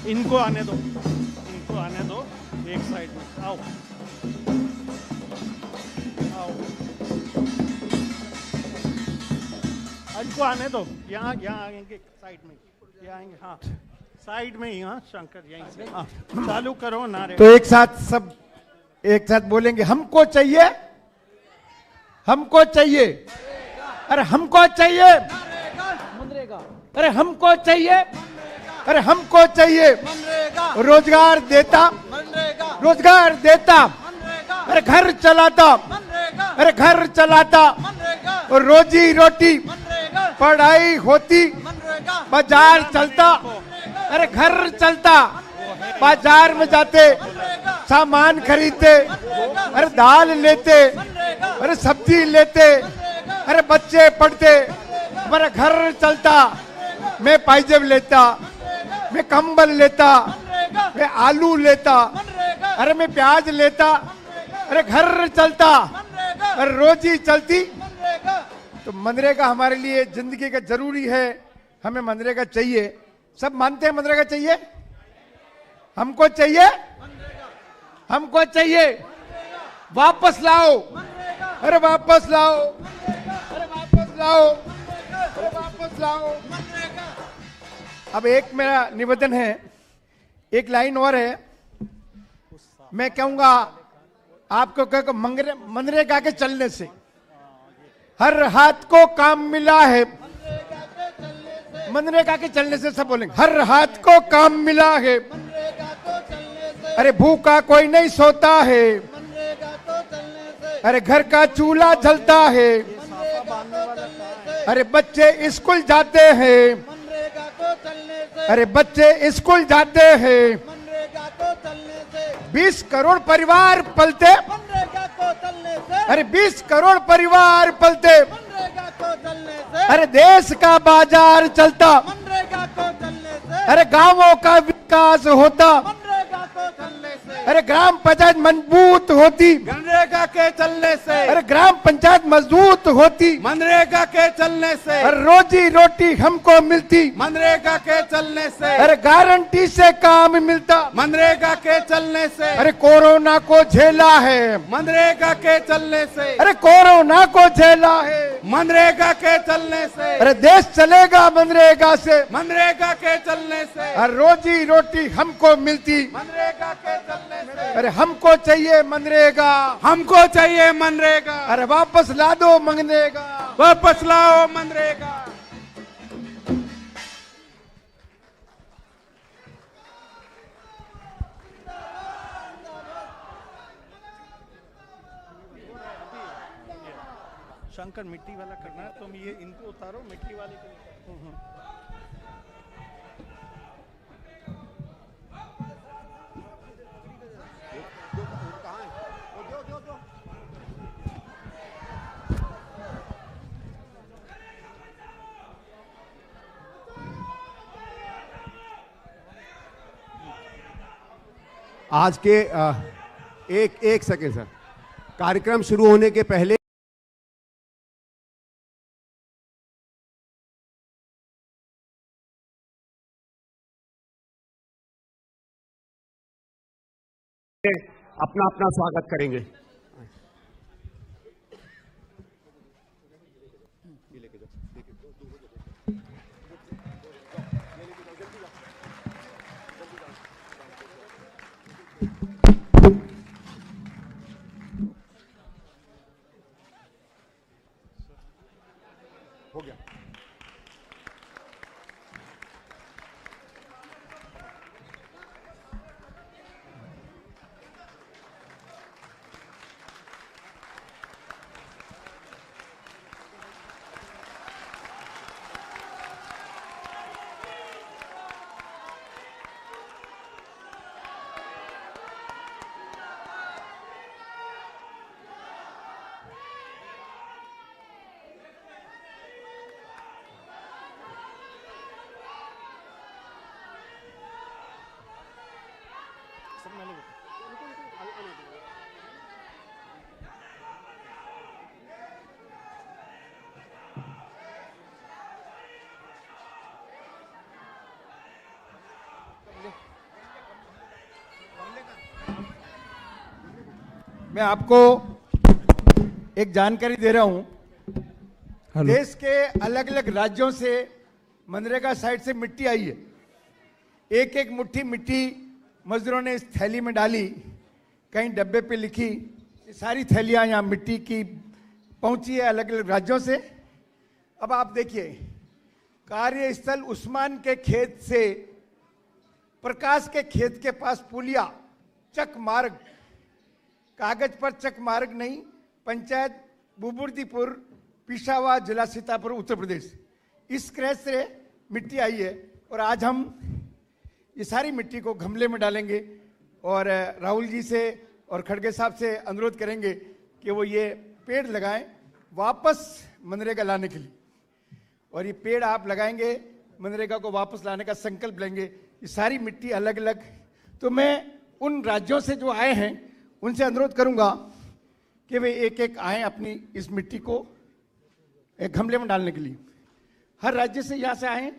इनको आने दो, इनको आने दो एक साइड में। आओ आओ, इनको आने दो, यहाँ यहाँ आएंगे साइड में, यहाँ आएंगे, हाँ साइड में ही, हाँ शंकर यहीं से, हाँ चालू करो नारे। तो एक साथ सब एक साथ बोलेंगे, हमको चाहिए, हमको चाहिए, अरे हमको चाहिए, अरे हमको चाहिए, अरे हमको चाहिए रोजगार देता, रोजगार देता, अरे घर चलाता, अरे घर चलाता, और रोजी रोटी पढ़ाई होती, बाजार चलता, अरे घर चलता, बाजार में जाते, सामान खरीदते, अरे दाल लेते, अरे सब्जी लेते, अरे बच्चे पढ़ते, हमारा घर चलता, मैं पाइजेब लेता, मैं कंबल लेता, मैं आलू लेता, अरे मैं प्याज लेता, अरे घर चलता, अरे रोजी चलती। तो मनरेगा हमारे लिए जिंदगी का जरूरी है, हमें मनरेगा चाहिए। सब मानते हैं मनरेगा चाहिए, हमको चाहिए, हमको चाहिए, वापस लाओ, अरे वापस लाओ, अरे वापस लाओ, अरे वापस लाओ। अब एक मेरा निवेदन है, एक लाइन और है, मैं कहूंगा आपको कह मनरेगा के चलने से हर हाथ को काम मिला है, मनरेगा के चलने से सब बोलेंगे हर हाथ को काम मिला है, अरे भूखा कोई नहीं सोता है, अरे घर का चूल्हा जलता है, अरे बच्चे स्कूल जाते हैं, अरे बच्चे स्कूल जाते हैं, 20 करोड़ परिवार पलते, अरे 20 करोड़ परिवार पलते, अरे देश का बाजार चलता, अरे गांवों का विकास होता, अरे ग्राम पंचायत मजबूत होती मनरेगा के चलने से, अरे ग्राम पंचायत मजबूत होती मनरेगा के चलने से, अरे रोजी रोटी हमको मिलती मनरेगा के चलने से, अरे गारंटी से काम मिलता, मनरेगा के चलने से, अरे कोरोना को झेला है, मनरेगा के चलने से, अरे कोरोना को झेला है, मनरेगा के चलने से, अरे देश चलेगा मनरेगा से, मनरेगा के चलने से, अरे रोजी रोटी हमको मिलती, मनरेगा के चलने से, अरे हमको चाहिए मनरेगा, हमको चाहिए मनरेगा, अरे वापस ला दो मनरेगा, वापस लाओ मनरेगा। शंकर मिट्टी वाला करना है, तुम ये इनको उतारो, मिट्टी वाले को आज के एक सेकेंड सर, कार्यक्रम शुरू होने के पहले अपना अपना स्वागत करेंगे। हो गया। मैं आपको एक जानकारी दे रहा हूं। देश के अलग अलग राज्यों से मनरेगा साइट से मिट्टी आई है। एक एक मुट्ठी मिट्टी मजदूरों ने इस थैली में डाली, कहीं डब्बे पे लिखी। ये सारी थैलियां यहाँ मिट्टी की पहुंची है अलग अलग राज्यों से। अब आप देखिए, कार्यस्थल उस्मान के खेत से प्रकाश के खेत के पास पुलिया, चक मार्ग, कागज पर चक मार्ग नहीं, पंचायत बुबुर्दीपुर, पिशावा, जिला सीतापुर, उत्तर प्रदेश। इस क्रैश से मिट्टी आई है और आज हम ये सारी मिट्टी को गमले में डालेंगे और राहुल जी से और खड़गे साहब से अनुरोध करेंगे कि वो ये पेड़ लगाएं वापस मनरेगा लाने के लिए। और ये पेड़ आप लगाएंगे, मनरेगा को वापस लाने का संकल्प लेंगे। ये सारी मिट्टी अलग अलग, तो मैं उन राज्यों से जो आए हैं उनसे अनुरोध करूंगा कि वे एक एक आए अपनी इस मिट्टी को एक गमले में डालने के लिए। हर राज्य से यहाँ से आए,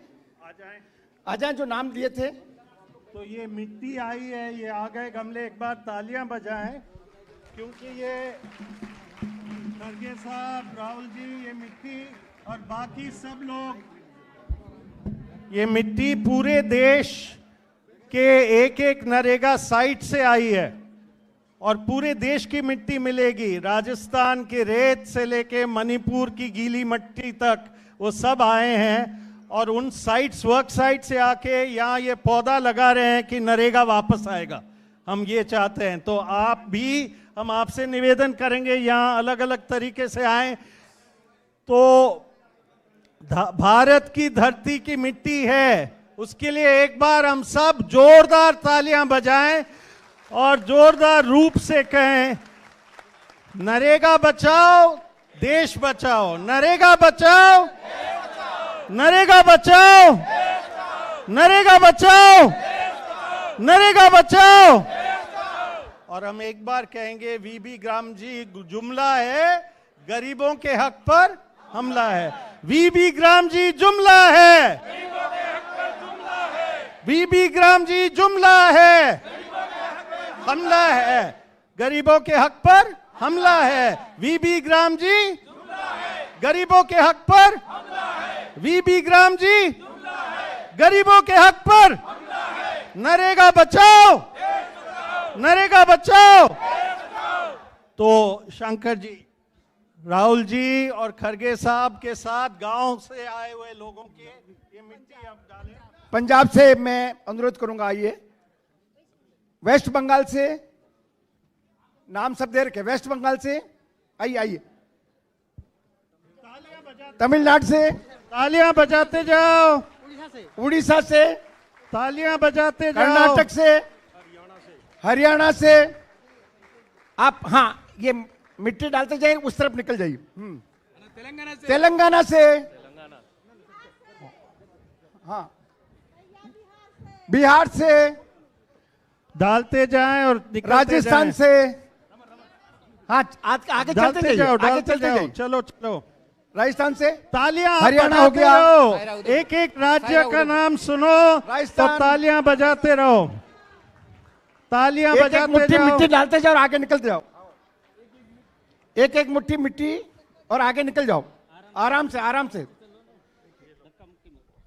आ जाएं जो नाम दिए थे। तो ये मिट्टी आई है, ये आ गए गमले। एक बार तालियां बजाएं, क्योंकि ये खड़गे साहब, राहुल जी, ये मिट्टी और बाकी सब लोग, ये मिट्टी पूरे देश के एक एक नरेगा साइट से आई है और पूरे देश की मिट्टी मिलेगी। राजस्थान के रेत से लेके मणिपुर की गीली मिट्टी तक वो सब आए हैं और उन साइट्स, वर्क साइट से आके यहाँ ये पौधा लगा रहे हैं कि नरेगा वापस आएगा। हम ये चाहते हैं। तो आप भी, हम आपसे निवेदन करेंगे यहाँ अलग अलग तरीके से आए। तो भारत की धरती की मिट्टी है, उसके लिए एक बार हम सब जोरदार तालियां बजाएं और जोरदार रूप से कहें, नरेगा बचाओ, देश बचाओ। नरेगा बचाओ, नरेगा बचाओ, नरेगा बचाओ, नरेगा बचाओ। और हम एक बार कहेंगे, वीबी ग्राम जी जुमला है, गरीबों के हक पर हमला है। वीबी ग्राम जी जुमला है, वीबी ग्राम जी जुमला है, हमला है, गरीबों के हक पर हमला है। वीबी ग्राम जी गरीबों के हक पर, वीबी ग्राम जी गरीबों के हक पर। नरेगा बचाओ, नरेगा बचाओ। तो शंकर जी, राहुल जी और खड़गे साहब के साथ गांव से आए हुए लोगों की ये मिट्टी अब डालें। पंजाब से मैं अनुरोध करूंगा, आइए। वेस्ट बंगाल से नाम सब दे रखे, वेस्ट बंगाल से आइए, आइए। तमिलनाडु से तालियां बजाते जाओ, उड़ीसा से तालियां बजाते जाओ, कर्नाटक से, हरियाणा से। आप हाँ, ये मिट्टी डालते जाइए, उस तरफ निकल जाइए। तेलंगाना से, हाँ, बिहार से डालते जाएं और राजस्थान से, हाँ, आगे चलते जाओ, आगे चलते जाओ। चलो चलो, राजस्थान से तालियां, हरियाणा हो गया। एक एक राज्य का नाम सुनो तो तालियां बजाते रहो, तालियां बजाते मुट्ठी जाओ। मिट्टी डालते जाओ और आगे निकलते जाओ। एक एक मुट्ठी मिट्टी और आगे निकल जाओ, आराम से, आराम से,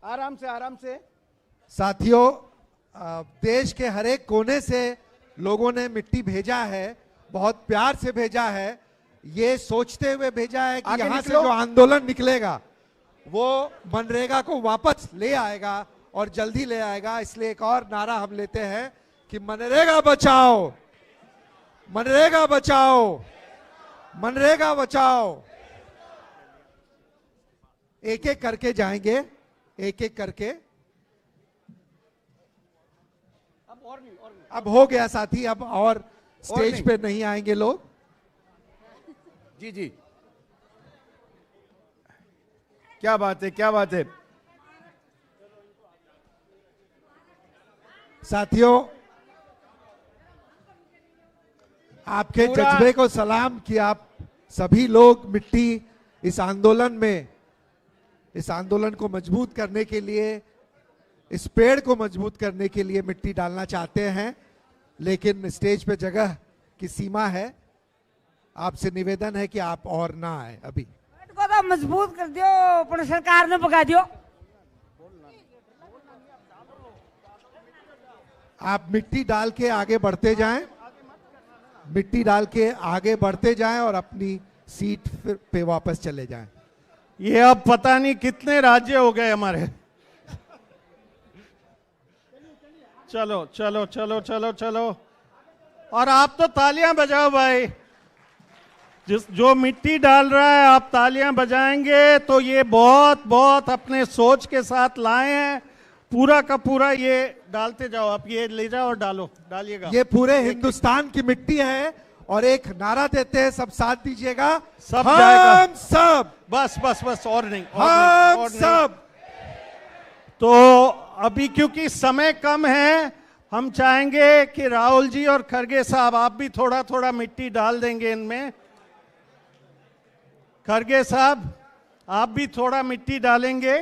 आराम से, आराम से। साथियों, देश के हर एक कोने से लोगों ने मिट्टी भेजा है, बहुत प्यार से भेजा है, ये सोचते हुए भेजा है कि यहाँ से जो आंदोलन निकलेगा वो मनरेगा को वापस ले आएगा और जल्दी ले आएगा। इसलिए एक और नारा हम लेते हैं कि मनरेगा बचाओ, मनरेगा बचाओ, मनरेगा बचाओ। एक एक करके जाएंगे, एक एक करके। अब हो गया साथी, अब और स्टेज पे नहीं आएंगे लोग। जी जी, क्या बात है, क्या बात है। साथियों, आपके जज्बे को सलाम कि आप सभी लोग मिट्टी इस आंदोलन में, इस आंदोलन को मजबूत करने के लिए, इस पेड़ को मजबूत करने के लिए मिट्टी डालना चाहते हैं, लेकिन स्टेज पे जगह की सीमा है। आपसे निवेदन है कि आप और ना आए अभी। को तो मजबूत कर दियो, अपने सरकार ने पका दियो। आप मिट्टी डाल के आगे बढ़ते जाएं, मिट्टी डाल के आगे बढ़ते जाएं और अपनी सीट पे वापस चले जाएं। ये अब पता नहीं कितने राज्य हो गए हमारे। चलो चलो चलो चलो चलो, और आप तो तालियां बजाओ भाई। जो मिट्टी डाल रहा है आप तालियां बजाएंगे तो ये बहुत बहुत अपने सोच के साथ लाए हैं। पूरा का पूरा ये डालते जाओ, आप ये ले जाओ और डालो, डालिएगा। ये पूरे हिंदुस्तान की मिट्टी है और एक नारा देते हैं, सब साथ दीजिएगा। सब जाएगा। हम सब, बस बस बस, और नहीं, हम और नहीं। सब। तो अभी क्योंकि समय कम है, हम चाहेंगे कि राहुल जी और खरगे साहब आप भी थोड़ा थोड़ा मिट्टी डाल देंगे इनमें। खरगे साहब आप भी थोड़ा मिट्टी डालेंगे,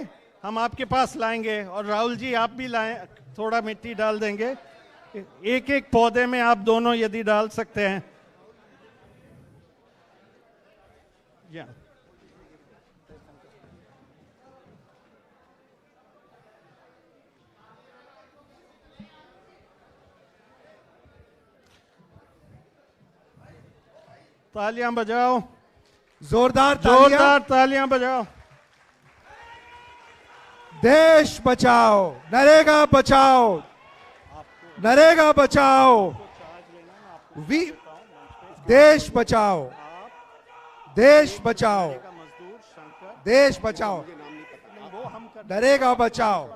हम आपके पास लाएंगे, और राहुल जी आप भी लाएं, थोड़ा मिट्टी डाल देंगे। एक एक पौधे में आप दोनों यदि डाल सकते हैं। या तालियां बजाओ, जोरदार जोरदार तालियां बजाओ। देश बचाओ, नरेगा बचाओ, नरेगा बचाओ, देश बचाओ, देश बचाओ, देश बचाओ, नरेगा बचाओ।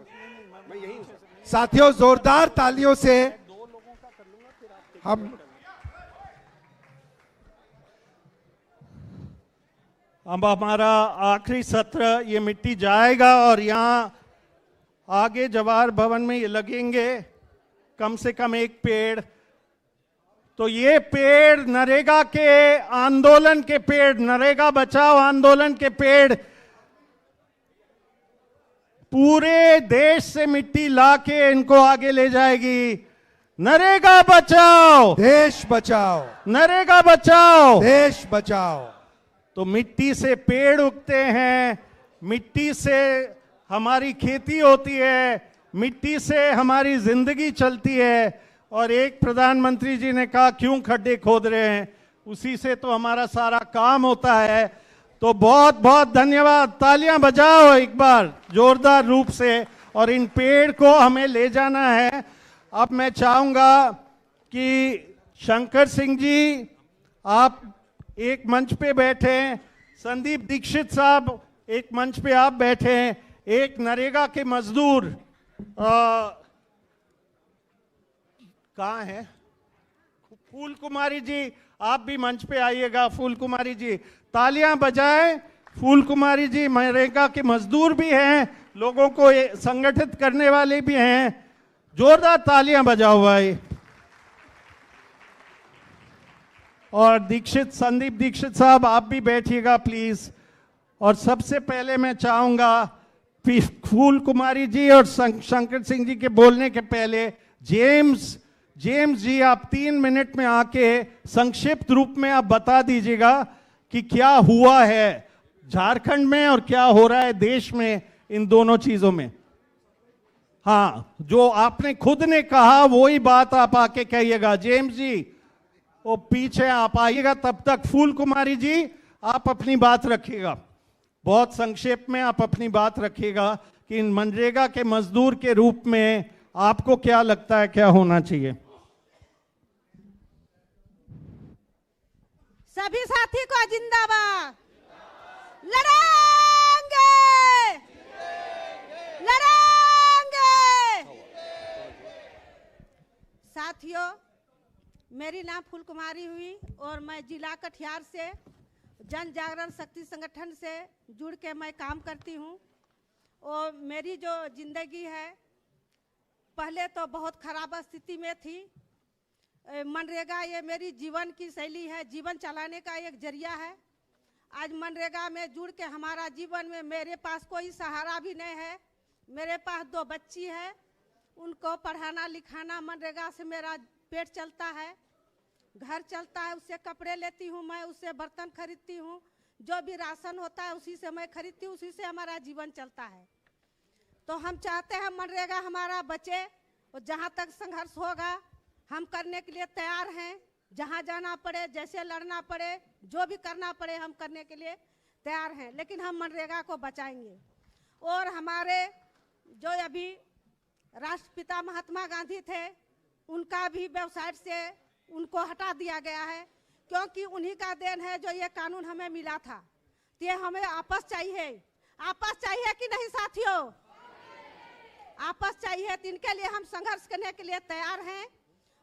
साथियों जोरदार तालियों से हम अब हमारा आखिरी सत्र ये मिट्टी जाएगा और यहाँ आगे जवाहर भवन में ये लगेंगे कम से कम एक पेड़। तो ये पेड़ नरेगा के आंदोलन के पेड़, नरेगा बचाओ आंदोलन के पेड़, पूरे देश से मिट्टी लाके इनको आगे ले जाएगी। नरेगा बचाओ, देश बचाओ, नरेगा बचाओ, देश बचाओ। तो मिट्टी से पेड़ उगते हैं, मिट्टी से हमारी खेती होती है, मिट्टी से हमारी जिंदगी चलती है। और एक प्रधानमंत्री जी ने कहा क्यों खड्डे खोद रहे हैं, उसी से तो हमारा सारा काम होता है। तो बहुत बहुत धन्यवाद, तालियां बजाओ एक बार जोरदार रूप से। और इन पेड़ को हमें ले जाना है। अब मैं चाहूंगा कि शंकर सिंह जी आप एक मंच पे बैठे, संदीप दीक्षित साहब एक मंच पे आप बैठे, एक नरेगा के मजदूर कहाँ है, फूल कुमारी जी आप भी मंच पे आइएगा। फूल कुमारी जी तालियां बजाएं। फूल कुमारी जी नरेगा के मजदूर भी हैं, लोगों को संगठित करने वाले भी हैं। जोरदार तालियां बजाओ भाई। और संदीप दीक्षित साहब आप भी बैठिएगा प्लीज। और सबसे पहले मैं चाहूंगा फूल कुमारी जी और शंकर सिंह जी के बोलने के पहले जेम्स जी आप 3 मिनट में आके संक्षिप्त रूप में आप बता दीजिएगा कि क्या हुआ है झारखंड में और क्या हो रहा है देश में इन दोनों चीजों में। हाँ, जो आपने खुद ने कहा वही बात आप आके कहिएगा। जेम्स जी वो पीछे आप आइएगा, तब तक फूल कुमारी जी आप अपनी बात रखिएगा, बहुत संक्षेप में आप अपनी बात रखिएगा कि इन मनरेगा के मजदूर के रूप में आपको क्या लगता है क्या होना चाहिए। सभी साथी को जिंदाबाद, लड़ेंगे लड़ेंगे। साथियों मेरी नाम फूल कुमारी हुई और मैं जिला कटिहार से जन जागरण शक्ति संगठन से जुड़ के मैं काम करती हूँ। और मेरी जो जिंदगी है पहले तो बहुत खराब स्थिति में थी। मनरेगा ये मेरी जीवन की शैली है, जीवन चलाने का एक जरिया है। आज मनरेगा में जुड़ के हमारा जीवन में मेरे पास कोई सहारा भी नहीं है। मेरे पास 2 बच्ची है, उनको पढ़ाना लिखाना मनरेगा से मेरा पेट चलता है। घर चलता है, उससे कपड़े लेती हूँ मैं, उससे बर्तन खरीदती हूँ, जो भी राशन होता है उसी से मैं खरीदती हूँ, उसी से हमारा जीवन चलता है। तो हम चाहते हैं मनरेगा हमारा बचे, और जहाँ तक संघर्ष होगा हम करने के लिए तैयार हैं। जहाँ जाना पड़े, जैसे लड़ना पड़े, जो भी करना पड़े हम करने के लिए तैयार हैं, लेकिन हम मनरेगा को बचाएंगे। और हमारे जो अभी राष्ट्रपिता महात्मा गांधी थे, उनका भी वेबसाइट से उनको हटा दिया गया है, क्योंकि उन्हीं का देन है जो ये कानून हमें मिला था। तो ये हमें आपस चाहिए, आपस चाहिए कि नहीं साथियों? आपस चाहिए, तो इनके लिए हम संघर्ष करने के लिए तैयार हैं।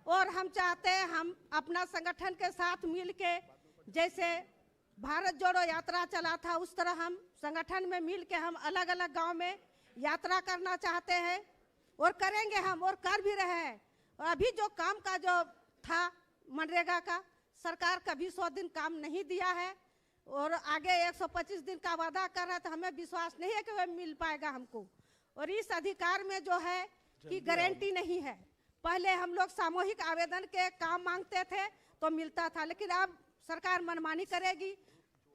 और हम चाहते हैं हम अपना संगठन के साथ मिल के, जैसे भारत जोड़ो यात्रा चला था, उस तरह हम संगठन में मिल के हम अलग अलग गांव में यात्रा करना चाहते हैं, और करेंगे हम, और कर भी रहे हैं। और अभी जो काम का जो था मनरेगा का, सरकार कभी 100 दिन काम नहीं दिया है, और आगे 125 दिन का वादा कर रहा है, तो हमें विश्वास नहीं है कि वह मिल पाएगा हमको। और इस अधिकार में जो है कि गारंटी नहीं है। पहले हम लोग सामूहिक आवेदन के काम मांगते थे तो मिलता था, लेकिन अब सरकार मनमानी करेगी,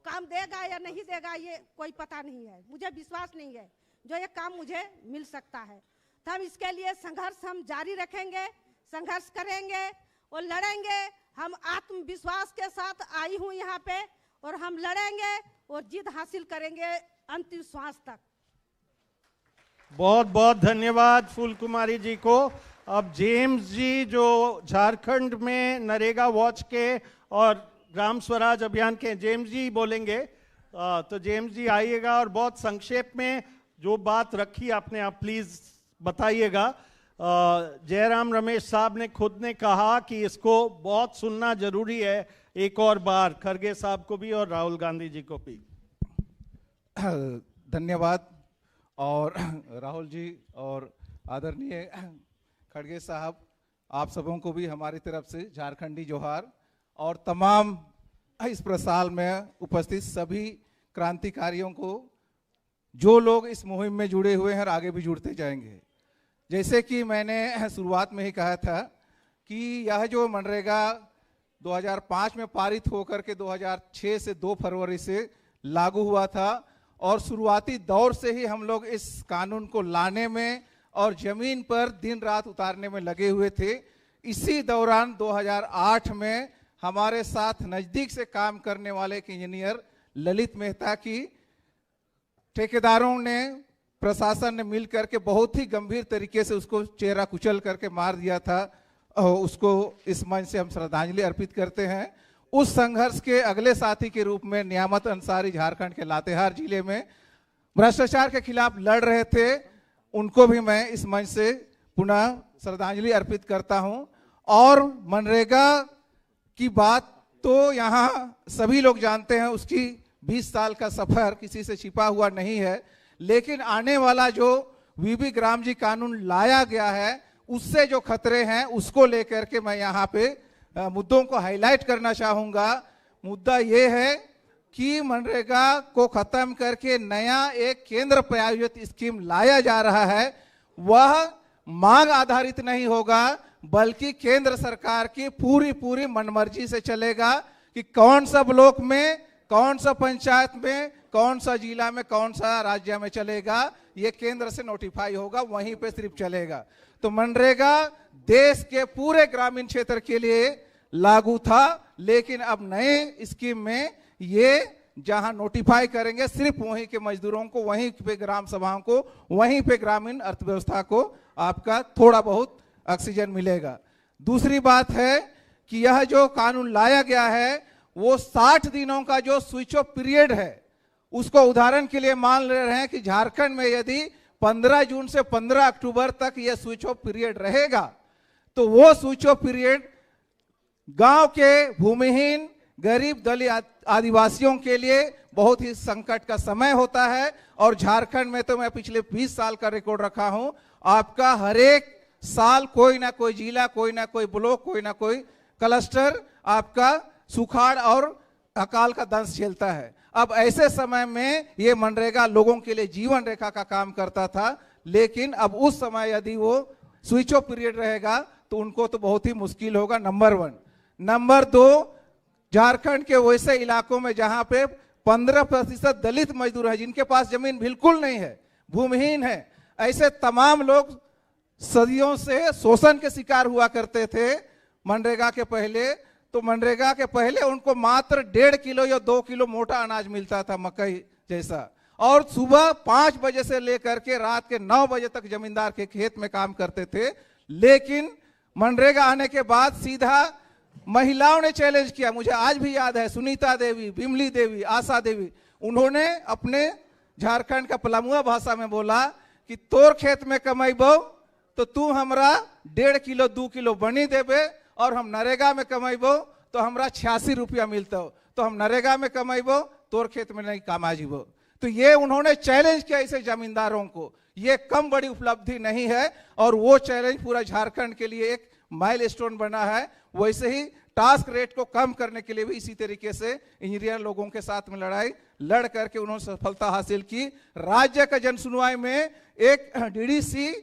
काम देगा या नहीं देगा ये कोई पता नहीं है। मुझे विश्वास नहीं है जो ये काम मुझे मिल सकता है। तो हम इसके लिए संघर्ष हम जारी रखेंगे, संघर्ष करेंगे और लड़ेंगे। हम आत्मविश्वास के साथ आई हूँ यहाँ पे, और हम लड़ेंगे और जीत हासिल करेंगे अंतिम श्वास तक। बहुत बहुत धन्यवाद फूल कुमारी जी को। अब जेम्स जी जो झारखंड में नरेगा वॉच के और ग्राम स्वराज अभियान के, जेम्स जी बोलेंगे। तो जेम्स जी आइएगा और बहुत संक्षेप में जो बात रखी आपने, आप प्लीज बताइएगा। जयराम रमेश साहब ने खुद ने कहा कि इसको बहुत सुनना जरूरी है एक और बार, खड़गे साहब को भी और राहुल गांधी जी को भी। धन्यवाद। और राहुल जी और आदरणीय खड़गे साहब, आप सबों को भी हमारी तरफ से झारखंडी जोहार, और तमाम इस प्रसाल में उपस्थित सभी क्रांतिकारियों को, जो लोग इस मुहिम में जुड़े हुए हैं और आगे भी जुड़ते जाएंगे। जैसे कि मैंने शुरुआत में ही कहा था कि यह जो मनरेगा 2005 में पारित होकर के 2006 से 2 फरवरी से लागू हुआ था, और शुरुआती दौर से ही हम लोग इस कानून को लाने में और जमीन पर दिन रात उतारने में लगे हुए थे। इसी दौरान 2008 में हमारे साथ नज़दीक से काम करने वाले एक इंजीनियर ललित मेहता की ठेकेदारों ने, प्रशासन ने मिलकर के बहुत ही गंभीर तरीके से उसको चेहरा कुचल करके मार दिया था। उसको इस मंच से हम श्रद्धांजलि अर्पित करते हैं। उस संघर्ष के अगले साथी के रूप में नियामत अंसारी झारखंड के लातेहार जिले में भ्रष्टाचार के खिलाफ लड़ रहे थे, उनको भी मैं इस मंच से पुनः श्रद्धांजलि अर्पित करता हूं। और मनरेगा की बात तो यहाँ सभी लोग जानते हैं, उसकी 20 साल का सफर किसी से छिपा हुआ नहीं है, लेकिन आने वाला जो वीबी ग्राम जी कानून लाया गया है उससे जो खतरे हैं उसको लेकर के मैं यहाँ पे मुद्दों को हाईलाइट करना चाहूंगा। मुद्दा ये है कि मनरेगा को खत्म करके नया एक केंद्र प्रायोजित स्कीम लाया जा रहा है, वह मांग आधारित नहीं होगा, बल्कि केंद्र सरकार की पूरी मनमर्जी से चलेगा कि कौन सा ब्लॉक में, कौन सा पंचायत में, कौन सा जिला में, कौन सा राज्य में चलेगा, ये केंद्र से नोटिफाई होगा, वहीं पे सिर्फ चलेगा। तो मनरेगा देश के पूरे ग्रामीण क्षेत्र के लिए लागू था, लेकिन अब नए स्कीम में ये जहां नोटिफाई करेंगे सिर्फ वहीं के मजदूरों को, वहीं पे ग्राम सभाओं को, वहीं पे ग्रामीण अर्थव्यवस्था को आपका थोड़ा बहुत ऑक्सीजन मिलेगा। दूसरी बात है कि यह जो कानून लाया गया है वो 60 दिनों का जो स्विच ऑफ पीरियड है, उसको उदाहरण के लिए मान ले रहे हैं कि झारखंड में यदि 15 जून से 15 अक्टूबर तक यह स्विच ऑफ पीरियड रहेगा, तो वो स्विच ऑफ पीरियड गांव के भूमिहीन गरीब दलित आदिवासियों के लिए बहुत ही संकट का समय होता है। और झारखंड में तो मैं पिछले 20 साल का रिकॉर्ड रखा हूं, आपका हर एक साल कोई ना कोई जिला, कोई ना कोई ब्लॉक, कोई ना कोई क्लस्टर आपका सुखाड़ और अकाल का दंश झेलता है। अब ऐसे समय में ये मनरेगा लोगों के लिए जीवन रेखा का काम करता था, लेकिन अब उस समय यदि वो स्विच ऑफ पीरियड रहेगा तो उनको तो बहुत ही मुश्किल होगा, नंबर 1। नंबर 2, झारखंड के वैसे इलाकों में जहां पे 15% दलित मजदूर हैं, जिनके पास जमीन बिल्कुल नहीं है, भूमिहीन है, ऐसे तमाम लोग सदियों से शोषण के शिकार हुआ करते थे मनरेगा के पहले। तो मनरेगा के पहले उनको मात्र 1.5 किलो या 2 किलो मोटा अनाज मिलता था, मकई जैसा, और सुबह 5 बजे से लेकर के रात के 9 बजे तक जमींदार के खेत में काम करते थे। लेकिन मनरेगा आने के बाद सीधा महिलाओं ने चैलेंज किया। मुझे आज भी याद है, सुनीता देवी, बिमली देवी, आशा देवी, उन्होंने अपने झारखंड का पलामुआ भाषा में बोला कि तोर खेत में कमाइबो तो तू हमरा 1.5 किलो 2 किलो बनी देबे, और हम नरेगा में कमाइबो तो हमरा 86 रुपया मिलता हो, तो हम नरेगा में कमाइबो तोर खेत में नहीं कमा जीबो। तो ये उन्होंने चैलेंज किया ऐसे जमींदारों को। ये कम बड़ी उपलब्धि नहीं है, और वो चैलेंज पूरा झारखंड के लिए एक माइलस्टोन बना है। वैसे ही टास्क रेट को कम करने के लिए भी इसी तरीके से इंजीनियर लोगों के साथ में लड़ाई लड़ करके उन्होंने सफलता हासिल की। राज्य का जन सुनवाई में एक डीडीसी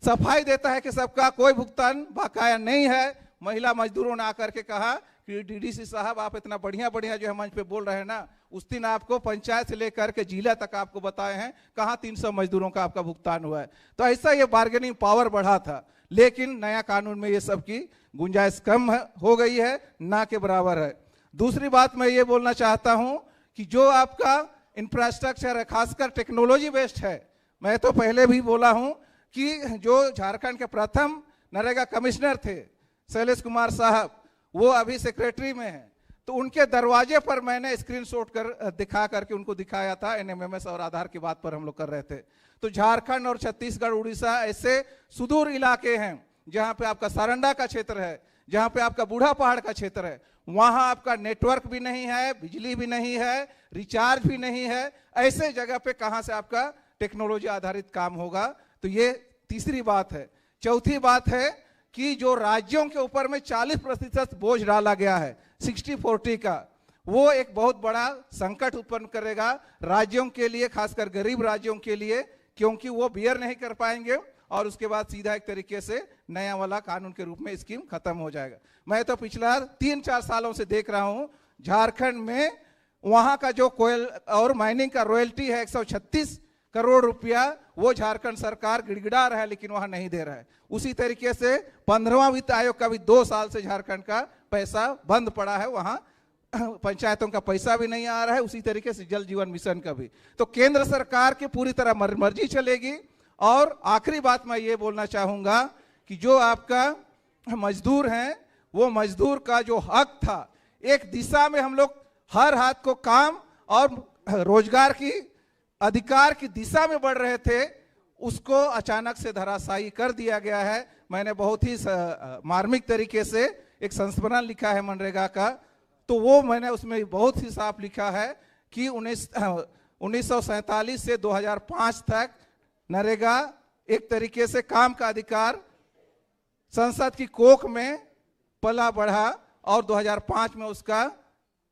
सफाई देता है कि सबका कोई भुगतान बकाया नहीं है। महिला मजदूरों ने आकर के कहा कि डीडीसी साहब, आप इतना बढ़िया बढ़िया जो है मंच पे बोल रहे हैं ना, उस दिन आपको पंचायत से लेकर के जिला तक आपको बताए हैं, कहाँ 300 मजदूरों का आपका भुगतान हुआ है। तो ऐसा ये बार्गेनिंग पावर बढ़ा था। लेकिन नया कानून में ये सब की गुंजाइश कम हो गई है, ना के बराबर है। दूसरी बात मैं ये बोलना चाहता हूं कि जो आपका इंफ्रास्ट्रक्चर है, खासकर टेक्नोलॉजी बेस्ड है, मैं तो पहले भी बोला हूं कि जो झारखंड के प्रथम नरेगा कमिश्नर थे शैलेश कुमार साहब, वो अभी सेक्रेटरी में हैं। तो उनके दरवाजे पर मैंने स्क्रीनशॉट कर दिखा करके उनको दिखाया था। एनएमएमएस और आधार की बात पर हम लोग कर रहे थे। तो झारखंड और छत्तीसगढ़, उड़ीसा ऐसे सुदूर इलाके हैं जहां पे आपका सारंडा का क्षेत्र है, जहां पे आपका बूढ़ा पहाड़ का क्षेत्र है, वहां आपका नेटवर्क भी नहीं है, बिजली भी नहीं है, रिचार्ज भी नहीं है। ऐसे जगह पे कहां से आपका टेक्नोलॉजी आधारित काम होगा? तो ये तीसरी बात है। चौथी बात है कि जो राज्यों के ऊपर में 40% बोझ डाला गया है 60-40 का, वो एक बहुत बड़ा संकट उत्पन्न करेगा राज्यों के लिए, खासकर गरीब राज्यों के लिए, क्योंकि वो बियर नहीं कर पाएंगे और उसके बाद सीधा एक तरीके से नया वाला कानून के रूप में स्कीम खत्म हो जाएगा। मैं तो पिछला 3-4 सालों से देख रहा हूं झारखंड में वहां का जो कोयल और माइनिंग का रॉयल्टी है 136 करोड़ रुपया, वो झारखंड सरकार गिड़गिड़ा रहा है लेकिन वहां नहीं दे रहा है। उसी तरीके से 15वां वित्त आयोग का भी 2 साल से झारखंड का पैसा बंद पड़ा है, वहां पंचायतों का पैसा भी नहीं आ रहा है। उसी तरीके से जल जीवन मिशन का भी। तो केंद्र सरकार की पूरी तरह मर्जी चलेगी। और आखिरी बात मैं ये बोलना चाहूंगा कि जो आपका मजदूर हैं, वो मजदूर का जो हक था, एक दिशा में हम लोग हर हाथ को काम और रोजगार की अधिकार की दिशा में बढ़ रहे थे, उसको अचानक से धराशायी कर दिया गया है। मैंने बहुत ही मार्मिक तरीके से एक संस्मरण लिखा है मनरेगा का, तो वो मैंने उसमें बहुत ही साफ लिखा है कि 1947 से 2005 तक नरेगा एक तरीके से काम का अधिकार संसद की कोख में पला बढ़ा और 2005 में उसका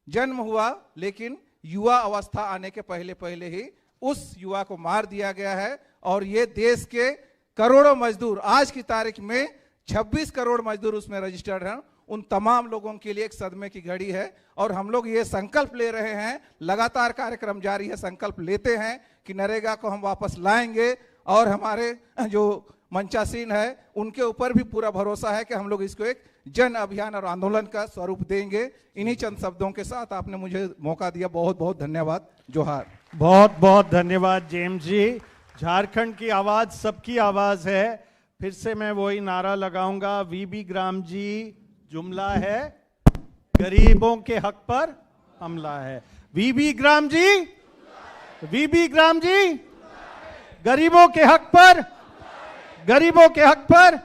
जन्म हुआ, लेकिन युवा अवस्था आने के पहले पहले ही उस युवा को मार दिया गया है। और ये देश के करोड़ों मजदूर, आज की तारीख में 26 करोड़ मजदूर उसमें रजिस्टर्ड हैं, उन तमाम लोगों के लिए एक सदमे की घड़ी है। और हम लोग ये संकल्प ले रहे हैं, लगातार कार्यक्रम जारी है, संकल्प लेते हैं कि नरेगा को हम वापस लाएंगे। और हमारे जो मंचासीन है उनके ऊपर भी पूरा भरोसा है कि हम लोग इसको एक जन अभियान और आंदोलन का स्वरूप देंगे। इन्हीं चंद शब्दों के साथ आपने मुझे मौका दिया, बहुत बहुत धन्यवाद। जोहार। बहुत बहुत धन्यवाद जेम्स जी। झारखंड की आवाज सबकी आवाज है। फिर से मैं वही नारा लगाऊंगा, वीबी ग्राम जी जुमला है, गरीबों के हक पर हमला है। वीबी ग्राम जी, वीबी ग्राम जी, गरीबों के हक पर, गरीबों के हक पर।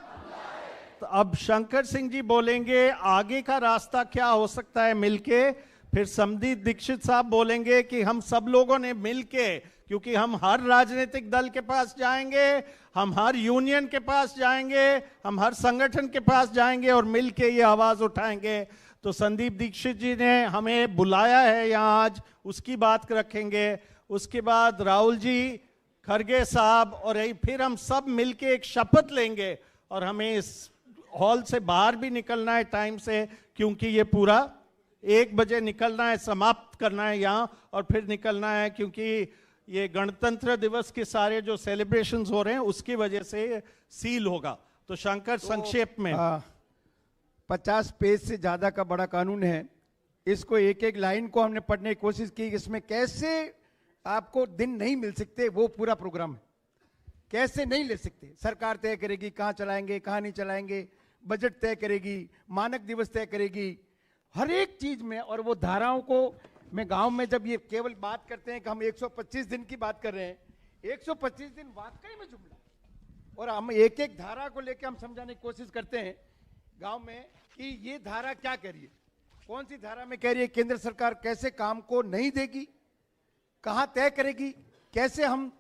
तो अब शंकर सिंह जी बोलेंगे आगे का रास्ता क्या हो सकता है मिलके। फिर समदीप दीक्षित साहब बोलेंगे कि हम सब लोगों ने मिलके, क्योंकि हम हर राजनीतिक दल के पास जाएंगे, हम हर यूनियन के पास जाएंगे, हम हर संगठन के पास जाएंगे और मिलके ये आवाज उठाएंगे। तो संदीप दीक्षित जी ने हमें बुलाया है यहाँ आज, उसकी बात रखेंगे। उसके बाद राहुल जी, खड़गे साहब, और फिर हम सब मिलके एक शपथ लेंगे और हमें इस हॉल से बाहर भी निकलना है टाइम से, क्योंकि ये पूरा 1 बजे निकलना है, समाप्त करना है यहाँ और फिर निकलना है, क्योंकि ये गणतंत्र दिवस के सारे जो सेलिब्रेशंस हो रहे हैं उसकी वजह से सील होगा। तो शंकर संक्षेप में 50 पेज से ज्यादा का बड़ा कानून है, इसको एक एक लाइन को हमने पढ़ने की कोशिश की, इसमें कैसे आपको दिन नहीं मिल सकते, वो पूरा प्रोग्राम है। कैसे नहीं ले सकते, सरकार तय करेगी कहाँ चलाएंगे कहाँ नहीं चलाएंगे, बजट तय करेगी, मानक दिवस तय करेगी, हर एक चीज में। और वो धाराओं को मैं गांव में जब ये केवल बात करते हैं कि हम 125 दिन की बात कर रहे हैं, 125 दिन वाकई में जुमला, और हम एक एक धारा को लेकर हम समझाने की कोशिश करते हैं गांव में कि ये धारा क्या कह रही है, कौन सी धारा में कह रही है केंद्र सरकार कैसे काम को नहीं देगी, कहां तय करेगी, कैसे हम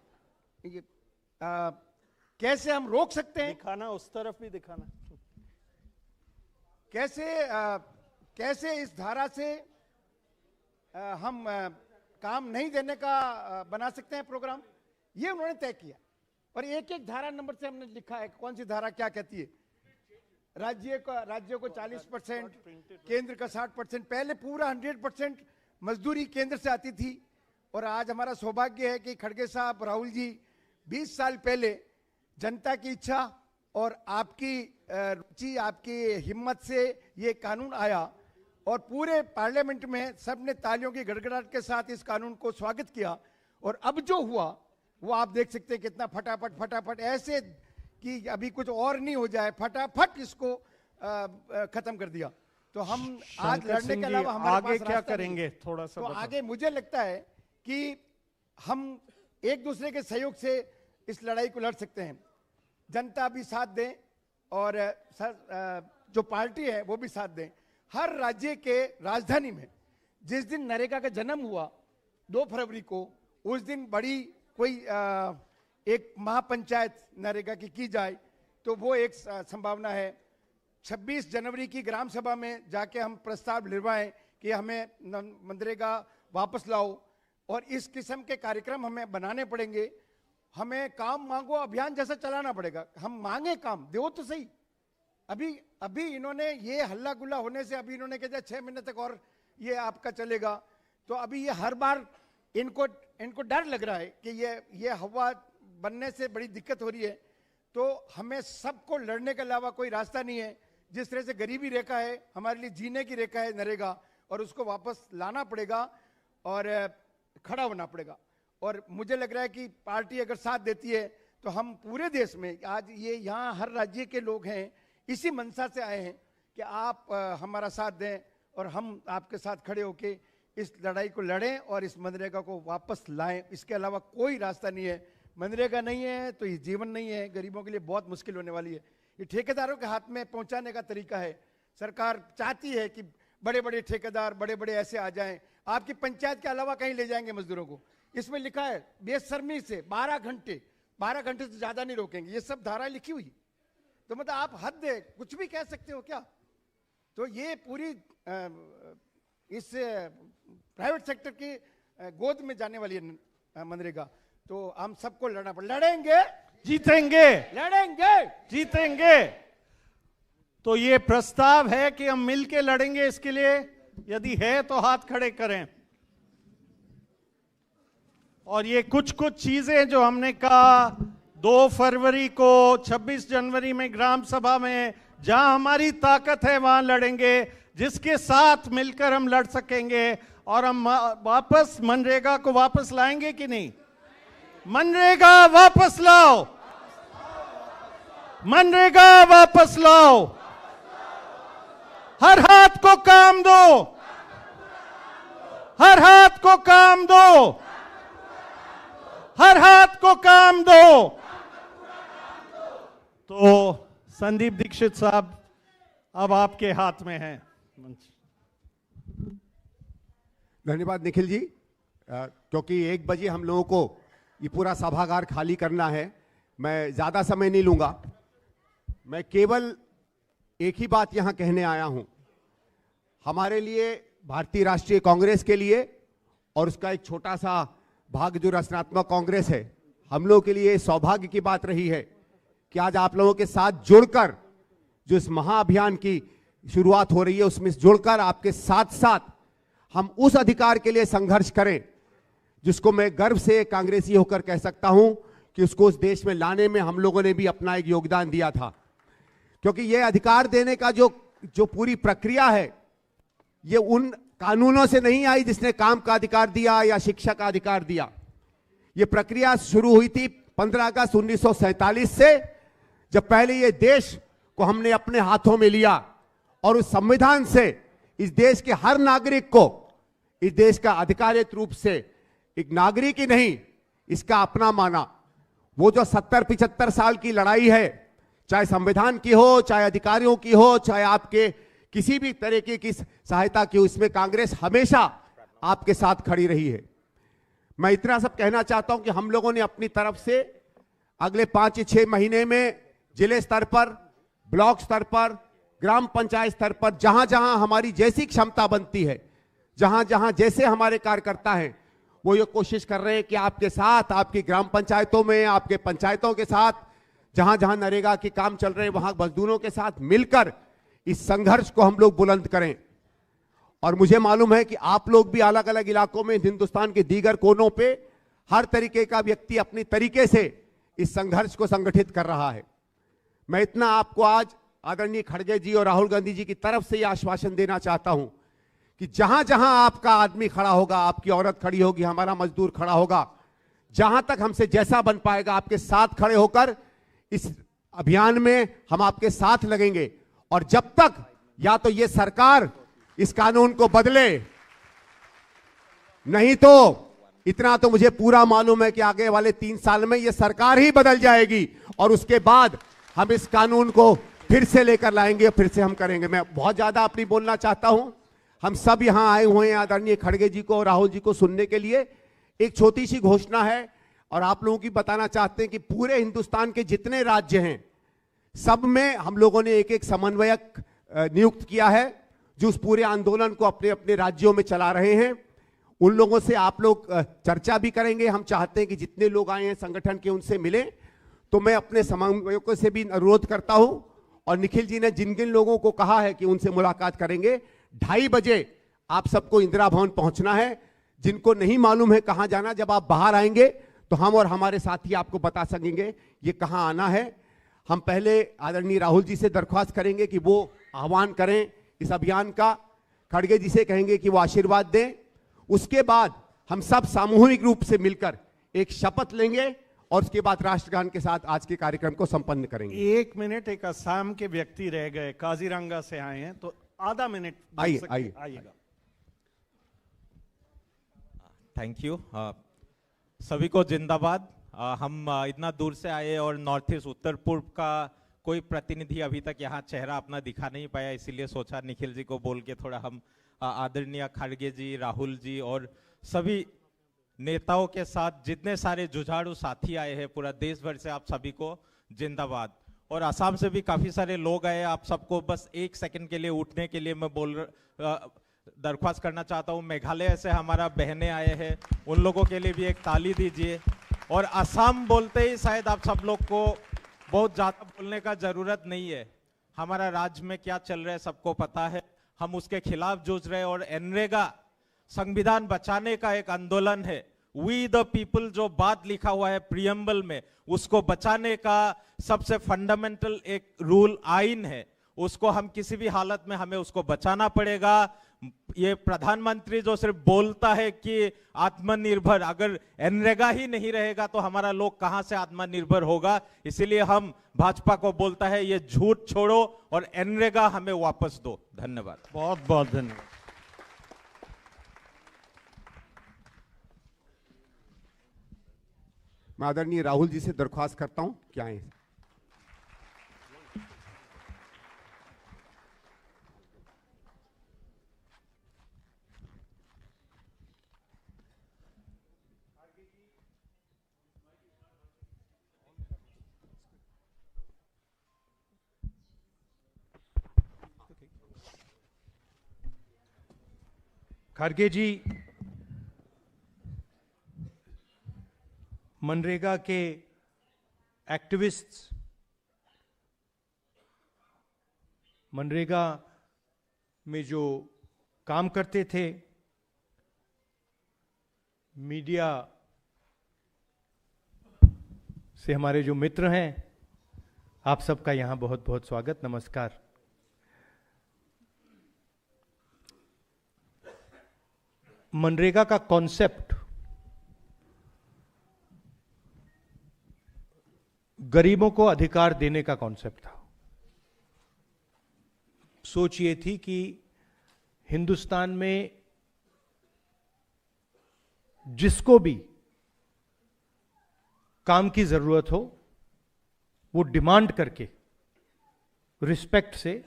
कैसे हम रोक सकते हैं, दिखाना उस तरफ भी दिखाना, कैसे इस धारा से हम काम नहीं देने का बना सकते हैं प्रोग्राम, ये उन्होंने तय किया। और एक एक धारा नंबर से हमने लिखा है कौन सी धारा क्या कहती है। राज्यों को 40%, केंद्र का 60%, पहले पूरा 100% मजदूरी केंद्र से आती थी। और आज हमारा सौभाग्य है कि खड़गे साहब, राहुल जी 20 साल पहले जनता की इच्छा और आपकी रुचि, आपकी हिम्मत से ये कानून आया और पूरे पार्लियामेंट में सबने तालियों की गड़गड़ाहट के साथ इस कानून को स्वागत किया। और अब जो हुआ वो आप देख सकते हैं कितना फटाफट ऐसे कि अभी कुछ और नहीं हो जाए, फटाफट इसको खत्म कर दिया। तो हम आज लड़ने के अलावा हमारे आगे पास क्या रास्ता करेंगे, नहीं। थोड़ा सा तो बताओ। आगे मुझे लगता है कि हम एक दूसरे के सहयोग से इस लड़ाई को लड़ सकते हैं। जनता भी साथ दें और जो पार्टी है वो भी साथ दें। हर राज्य के राजधानी में जिस दिन नरेगा का जन्म हुआ 2 फरवरी को, उस दिन बड़ी कोई एक महापंचायत नरेगा की जाए, तो वो एक संभावना है। 26 जनवरी की ग्राम सभा में जाके हम प्रस्ताव लिखवाएं कि हमें मनरेगा वापस लाओ। और इस किस्म के कार्यक्रम हमें बनाने पड़ेंगे। हमें काम मांगो अभियान जैसा चलाना पड़ेगा। हम मांगे काम, दो तो सही। अभी इन्होंने ये हल्ला गुल्ला होने से अभी इन्होंने कहा 6 महीने तक और ये आपका चलेगा। तो अभी ये हर बार इनको डर लग रहा है कि ये हवा बनने से बड़ी दिक्कत हो रही है। तो हमें सबको लड़ने के अलावा कोई रास्ता नहीं है। जिस तरह से गरीबी रेखा है हमारे लिए जीने की रेखा है नरेगा, और उसको वापस लाना पड़ेगा और खड़ा होना पड़ेगा। और मुझे लग रहा है कि पार्टी अगर साथ देती है तो हम पूरे देश में, आज ये यहाँ हर राज्य के लोग हैं, इसी मंशा से आए हैं कि आप हमारा साथ दें और हम आपके साथ खड़े होके इस लड़ाई को लड़ें और इस मनरेगा को वापस लाएं। इसके अलावा कोई रास्ता नहीं है। मनरेगा नहीं है तो ये जीवन नहीं है। गरीबों के लिए बहुत मुश्किल होने वाली है। ये ठेकेदारों के हाथ में पहुंचाने का तरीका है। सरकार चाहती है कि बड़े बड़े ठेकेदार, बड़े बड़े ऐसे आ जाएं, आपकी पंचायत के अलावा कहीं ले जाएंगे मजदूरों को। इसमें लिखा है बेशर्मी से 12 घंटे से ज्यादा नहीं रोकेंगे। ये सब धारा लिखी हुई। तो मतलब आप हद है, कुछ भी कह सकते हो क्या। तो ये पूरी इस प्राइवेट सेक्टर की गोद में जाने वाली है मनरेगा। तो हम सबको लड़ना पड़ेगा। लड़ेंगे, जीतेंगे, लड़ेंगे, जीतेंगे। तो ये प्रस्ताव है कि हम मिलके लड़ेंगे इसके लिए। यदि है तो हाथ खड़े करें। और ये कुछ चीजें जो हमने कहा 2 फरवरी को, 26 जनवरी में ग्राम सभा में, जहां हमारी ताकत है वहां लड़ेंगे। जिसके साथ मिलकर हम लड़ सकेंगे। और हम वापस मनरेगा को वापस लाएंगे कि नहीं? मनरेगा वापस लाओ, मनरेगा वापस लाओ। हर हाथ को काम दो, हर हाथ को काम दो, हर हाथ को काम दो। तो संदीप दीक्षित साहब अब आपके हाथ में है। धन्यवाद निखिल जी। क्योंकि 1 बजे हम लोगों को ये पूरा सभागार खाली करना है, मैं ज़्यादा समय नहीं लूँगा। मैं केवल एक ही बात यहाँ कहने आया हूँ। हमारे लिए, भारतीय राष्ट्रीय कांग्रेस के लिए और उसका एक छोटा सा भाग जो रचनात्मक कांग्रेस है, हम लोगों के लिए सौभाग्य की बात रही है कि आज आप लोगों के साथ जुड़कर जो इस महाअभियान की शुरुआत हो रही है उसमें जुड़कर आपके साथ साथ हम उस अधिकार के लिए संघर्ष करें जिसको मैं गर्व से कांग्रेसी होकर कह सकता हूं कि उसको उस देश में लाने में हम लोगों ने भी अपना एक योगदान दिया था। क्योंकि यह अधिकार देने का जो पूरी प्रक्रिया है ये उन कानूनों से नहीं आई जिसने काम का अधिकार दिया या शिक्षा का अधिकार दिया। ये प्रक्रिया शुरू हुई थी 15 अगस्त 1947 से, जब पहले ये देश को हमने अपने हाथों में लिया और उस संविधान से इस देश के हर नागरिक को इस देश का अधिकारित रूप से एक नागरिक ही नहीं इसका अपना माना। वो जो 70-75 साल की लड़ाई है, चाहे संविधान की हो, चाहे अधिकारियों की हो, चाहे आपके किसी भी तरीके की सहायता की हो, इसमें कांग्रेस हमेशा आपके साथ खड़ी रही है। मैं इतना सब कहना चाहता हूं कि हम लोगों ने अपनी तरफ से अगले 5 या 6 महीने में जिले स्तर पर, ब्लॉक स्तर पर, ग्राम पंचायत स्तर पर जहां जहां हमारी जैसी क्षमता बनती है, जहां जहां जैसे हमारे कार्यकर्ता हैं, वो ये कोशिश कर रहे हैं कि आपके साथ, आपकी ग्राम पंचायतों में, आपके पंचायतों के साथ, जहां जहां नरेगा के काम चल रहे हैं वहां मजदूरों के साथ मिलकर इस संघर्ष को हम लोग बुलंद करें। और मुझे मालूम है कि आप लोग भी अलग अलग इलाकों में, हिंदुस्तान के दीगर कोनों पे हर तरीके का व्यक्ति अपनी तरीके से इस संघर्ष को संगठित कर रहा है। मैं इतना आपको आज आदरणीय खड़गे जी और राहुल गांधी जी की तरफ से यह आश्वासन देना चाहता हूं कि जहां जहां आपका आदमी खड़ा होगा, आपकी औरत खड़ी होगी, हमारा मजदूर खड़ा होगा, जहां तक हमसे जैसा बन पाएगा आपके साथ खड़े होकर इस अभियान में हम आपके साथ लगेंगे। और जब तक या तो ये सरकार इस कानून को बदले, नहीं तो इतना तो मुझे पूरा मालूम है कि आगे वाले 3 साल में ये सरकार ही बदल जाएगी और उसके बाद हम इस कानून को फिर से लेकर लाएंगे, फिर से हम करेंगे। मैं बहुत ज्यादा अपनी बोलना चाहता हूं। हम सब यहां आए हुए हैं आदरणीय खड़गे जी को और राहुल जी को सुनने के लिए। एक छोटी सी घोषणा है और आप लोगों की बताना चाहते हैं कि पूरे हिंदुस्तान के जितने राज्य हैं सब में हम लोगों ने एक एक समन्वयक नियुक्त किया है जो उस पूरे आंदोलन को अपने अपने राज्यों में चला रहे हैं। उन लोगों से आप लोग चर्चा भी करेंगे। हम चाहते हैं कि जितने लोग आए हैं संगठन के उनसे मिलें। तो मैं अपने समन्वयकों से भी अनुरोध करता हूं और निखिल जी ने जिन जिन लोगों को कहा है कि उनसे मुलाकात करेंगे, 2:30 बजे आप सबको इंदिरा भवन पहुंचना है। जिनको नहीं मालूम है कहां जाना, जब आप बाहर आएंगे तो हम और हमारे साथी आपको बता सकेंगे ये कहां आना है। हम पहले आदरणीय राहुल जी से दरख्वास्त करेंगे कि वो आह्वान करें इस अभियान का। खड़गे जी से कहेंगे कि वो आशीर्वाद दें। उसके बाद हम सब सामूहिक रूप से मिलकर एक शपथ लेंगे और उसके बाद राष्ट्रगान के साथ आज के कार्यक्रम को संपन्न करेंगे। 1 मिनट, एक असम के व्यक्ति रह गए, काजीरंगा से आए हैं, तो आधा मिनट आइएगा। Thank you. सभी को जिंदाबाद। हम इतना दूर से आए और नॉर्थ ईस्ट उत्तर पूर्व का कोई प्रतिनिधि अभी तक यहाँ चेहरा अपना दिखा नहीं पाया, इसीलिए सोचा निखिल जी को बोल के थोड़ा हम आदरणीय खड़गे जी, राहुल जी और सभी नेताओं के साथ जितने सारे जुझारू साथी आए हैं पूरा देश भर से, आप सभी को जिंदाबाद। और असम से भी काफी सारे लोग आए, आप सबको बस 1 सेकंड के लिए उठने के लिए मैं दरख्वास्त करना चाहता हूँ। मेघालय से हमारा बहनें आए हैं, उन लोगों के लिए भी एक ताली दीजिए। और असम बोलते ही शायद आप सब लोग को बहुत ज्यादा बोलने का जरूरत नहीं है। हमारा राज्य में क्या चल रहा है सबको पता है, हम उसके खिलाफ जूझ रहे हैं। और एनरेगा संविधान बचाने का एक आंदोलन है। वी द पीपल जो बात लिखा हुआ है प्रियम्बल में, उसको बचाने का सबसे फंडामेंटल एक रूल आइन है, उसको हम किसी भी हालत में हमें उसको बचाना पड़ेगा। ये प्रधानमंत्री जो सिर्फ बोलता है कि आत्मनिर्भर, अगर एनरेगा ही नहीं रहेगा तो हमारा लोग कहां से आत्मनिर्भर होगा। इसीलिए हम भाजपा को बोलता है ये झूठ छोड़ो और एनरेगा हमें वापस दो। धन्यवाद, बहुत बहुत धन्यवाद। मैं आदरणीय राहुल जी से दरख्वास्त करता हूं क्या है। खड़गे जी मनरेगा के एक्टिविस्ट्स मनरेगा में जो काम करते थे, मीडिया से हमारे जो मित्र हैं, आप सबका यहां बहुत बहुत स्वागत, नमस्कार। मनरेगा का कॉन्सेप्ट गरीबों को अधिकार देने का कॉन्सेप्ट था। सोच ये थी कि हिंदुस्तान में जिसको भी काम की जरूरत हो वो डिमांड करके रिस्पेक्ट से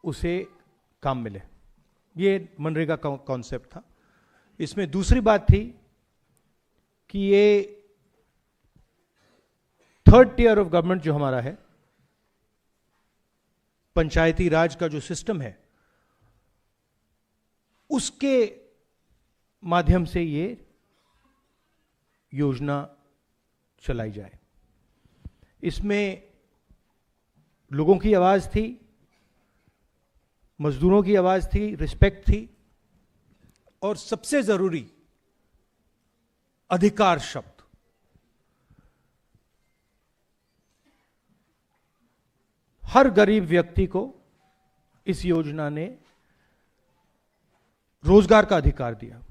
उसे काम मिले, ये मनरेगा का कॉन्सेप्ट था। इसमें दूसरी बात थी कि ये थर्ड टियर ऑफ गवर्नमेंट जो हमारा है, पंचायती राज का जो सिस्टम है, उसके माध्यम से ये योजना चलाई जाए। इसमें लोगों की आवाज थी, मजदूरों की आवाज थी, रिस्पेक्ट थी, और सबसे जरूरी अधिकार शब्द। हर गरीब व्यक्ति को इस योजना ने रोजगार का अधिकार दिया।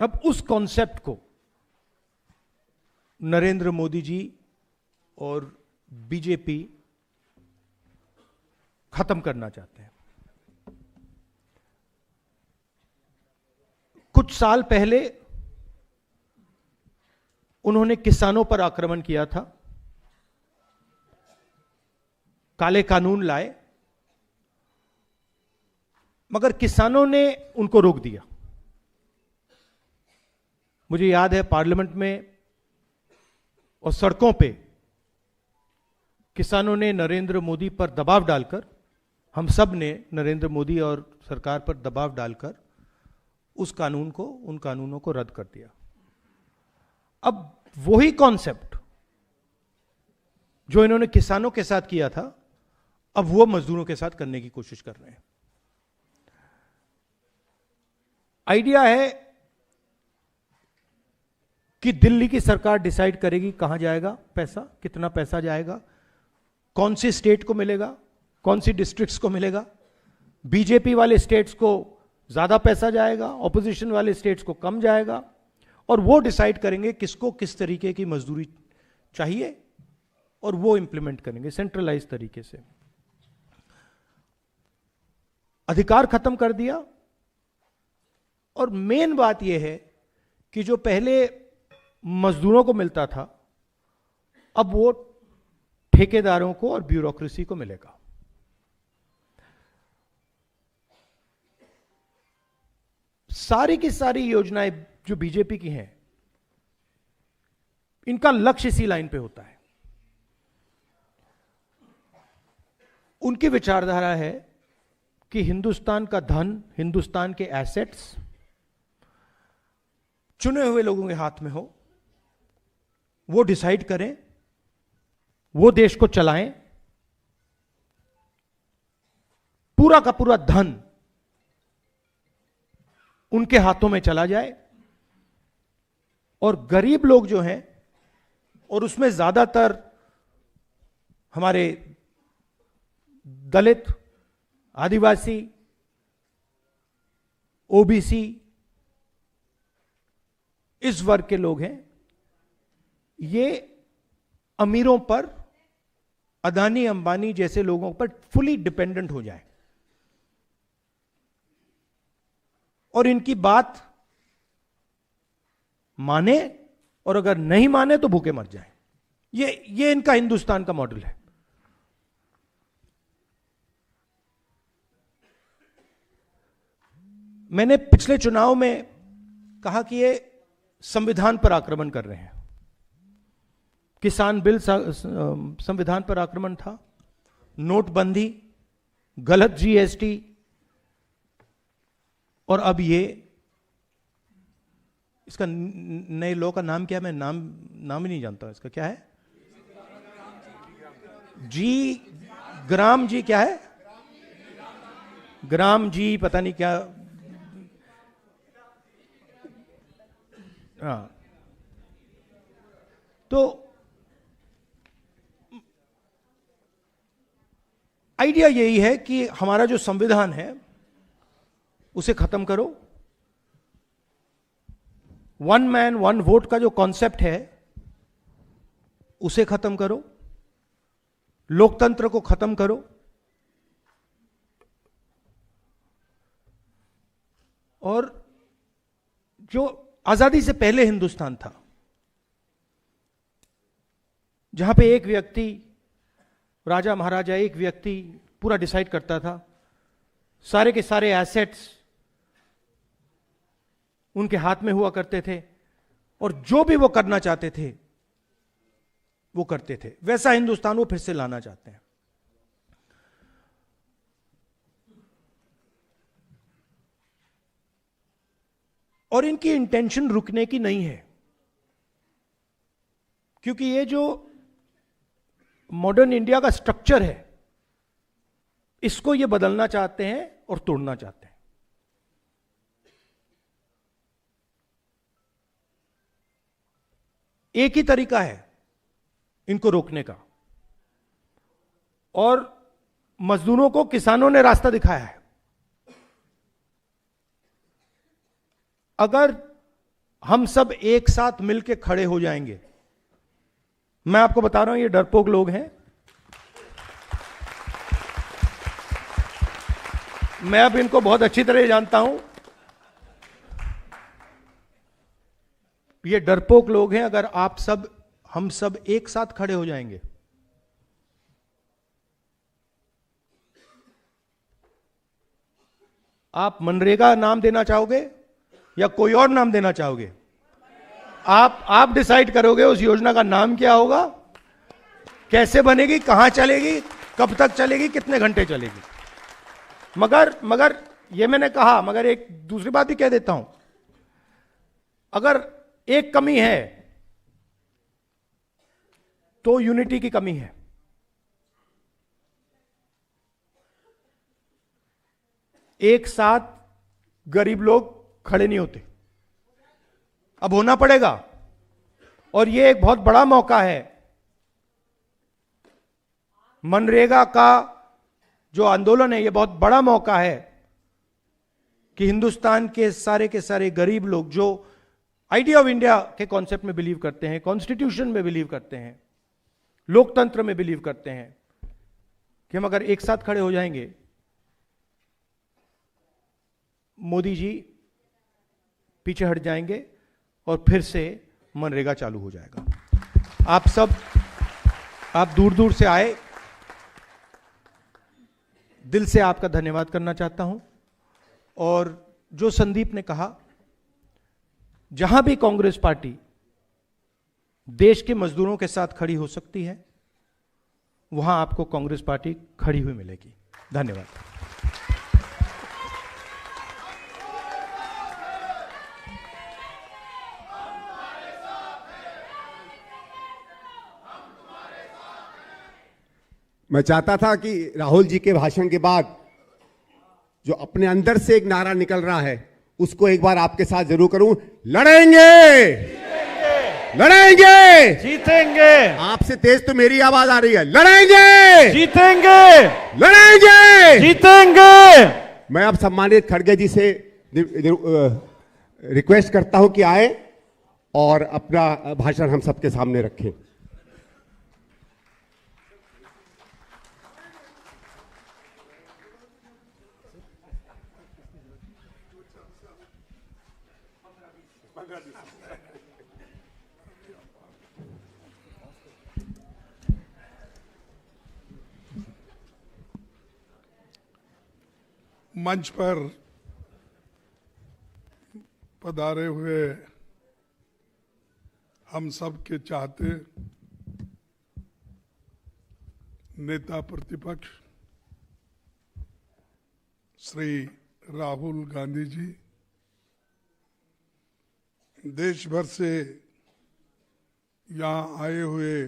अब उस कॉन्सेप्ट को नरेंद्र मोदी जी और बीजेपी खत्म करना चाहते हैं। कुछ साल पहले उन्होंने किसानों पर आक्रमण किया था, काले कानून लाए, मगर किसानों ने उनको रोक दिया। मुझे याद है पार्लियामेंट में और सड़कों पे किसानों ने नरेंद्र मोदी पर दबाव डालकर, हम सब ने नरेंद्र मोदी और सरकार पर दबाव डालकर उस कानून को, उन कानूनों को रद्द कर दिया। अब वही कॉन्सेप्ट जो इन्होंने किसानों के साथ किया था, अब वो मजदूरों के साथ करने की कोशिश कर रहे हैं। आइडिया है कि दिल्ली की सरकार डिसाइड करेगी कहां जाएगा पैसा, कितना पैसा जाएगा, कौन सी स्टेट को मिलेगा, कौन सी डिस्ट्रिक्ट्स को मिलेगा। बीजेपी वाले स्टेट्स को ज्यादा पैसा जाएगा, ऑपोजिशन वाले स्टेट्स को कम जाएगा, और वो डिसाइड करेंगे किसको किस तरीके की मजदूरी चाहिए, और वो इंप्लीमेंट करेंगे सेंट्रलाइज तरीके से। अधिकार खत्म कर दिया। और मेन बात यह है कि जो पहले मजदूरों को मिलता था, अब वो ठेकेदारों को और ब्यूरोक्रेसी को मिलेगा। सारी की सारी योजनाएं जो बीजेपी की हैं, इनका लक्ष्य इसी लाइन पे होता है। उनकी विचारधारा है कि हिंदुस्तान का धन, हिंदुस्तान के एसेट्स चुने हुए लोगों के हाथ में हो, वो डिसाइड करें, वो देश को चलाएं, पूरा का पूरा धन उनके हाथों में चला जाए, और गरीब लोग जो हैं, और उसमें ज्यादातर हमारे दलित, आदिवासी, ओबीसी, इस वर्ग के लोग हैं, ये अमीरों पर, अदानी अंबानी जैसे लोगों पर फुली डिपेंडेंट हो जाए और इनकी बात माने, और अगर नहीं माने तो भूखे मर जाए। ये इनका हिंदुस्तान का मॉडल है। मैंने पिछले चुनाव में कहा कि ये संविधान पर आक्रमण कर रहे हैं। किसान बिल संविधान पर आक्रमण था, नोटबंदी, गलत जीएसटी, और अब ये, इसका नए लॉ का नाम क्या है, मैं नाम ही नहीं जानता इसका, क्या है, ग्राम जी क्या है? ग्राम जी पता नहीं क्या। हाँ, तो आइडिया यही है कि हमारा जो संविधान है उसे खत्म करो। वन मैन वन वोट का जो कॉन्सेप्ट है उसे खत्म करो, लोकतंत्र को खत्म करो, और जो आजादी से पहले हिंदुस्तान था, जहां पे एक व्यक्ति, राजा महाराजा, एक व्यक्ति पूरा डिसाइड करता था, सारे के सारे एसेट्स उनके हाथ में हुआ करते थे, और जो भी वो करना चाहते थे वो करते थे, वैसा हिंदुस्तान वो फिर से लाना चाहते हैं। और इनकी इंटेंशन रुकने की नहीं है, क्योंकि ये जो मॉडर्न इंडिया का स्ट्रक्चर है इसको ये बदलना चाहते हैं और तोड़ना चाहते हैं। एक ही तरीका है इनको रोकने का, और मजदूरों को किसानों ने रास्ता दिखाया है। अगर हम सब एक साथ मिलकर खड़े हो जाएंगे, मैं आपको बता रहा हूं ये डरपोक लोग हैं, मैं अब इनको बहुत अच्छी तरह जानता हूं, ये डरपोक लोग हैं। अगर आप सब, हम सब एक साथ खड़े हो जाएंगे, आप मनरेगा नाम देना चाहोगे या कोई और नाम देना चाहोगे? आप डिसाइड करोगे उस योजना का नाम क्या होगा, कैसे बनेगी, कहां चलेगी, कब तक चलेगी, कितने घंटे चलेगी। मगर ये मैंने कहा, मगर एक दूसरी बात भी कह देता हूं, अगर एक कमी है तो यूनिटी की कमी है। एक साथ गरीब लोग खड़े नहीं होते, अब होना पड़ेगा, और यह एक बहुत बड़ा मौका है। मनरेगा का जो आंदोलन है, यह बहुत बड़ा मौका है कि हिंदुस्तान के सारे गरीब लोग जो आइडिया ऑफ इंडिया के कॉन्सेप्ट में बिलीव करते हैं, कॉन्स्टिट्यूशन में बिलीव करते हैं, लोकतंत्र में बिलीव करते हैं, कि हम अगर एक साथ खड़े हो जाएंगे, मोदी जी पीछे हट जाएंगे और फिर से मनरेगा चालू हो जाएगा। आप सब, आप दूर दूर से आए, दिल से आपका धन्यवाद करना चाहता हूं। और जो संदीप ने कहा, जहां भी कांग्रेस पार्टी देश के मजदूरों के साथ खड़ी हो सकती है, वहां आपको कांग्रेस पार्टी खड़ी हुई मिलेगी। धन्यवाद। मैं चाहता था कि राहुल जी के भाषण के बाद जो अपने अंदर से एक नारा निकल रहा है उसको एक बार आपके साथ जरूर करूं। लड़ेंगे, लड़ेंगे, जीतेंगे। आपसे तेज तो मेरी आवाज आ रही है। लड़ेंगे, जीतेंगे, लड़ेंगे, जीतेंगे। मैं अब सम्मानित खड़गे जी से रिक्वेस्ट करता हूं कि आए और अपना भाषण हम सबके सामने रखें। मंच पर पधारे हुए हम सब के चाहते नेता प्रतिपक्ष श्री राहुल गांधी जी, देश भर से यहाँ आए हुए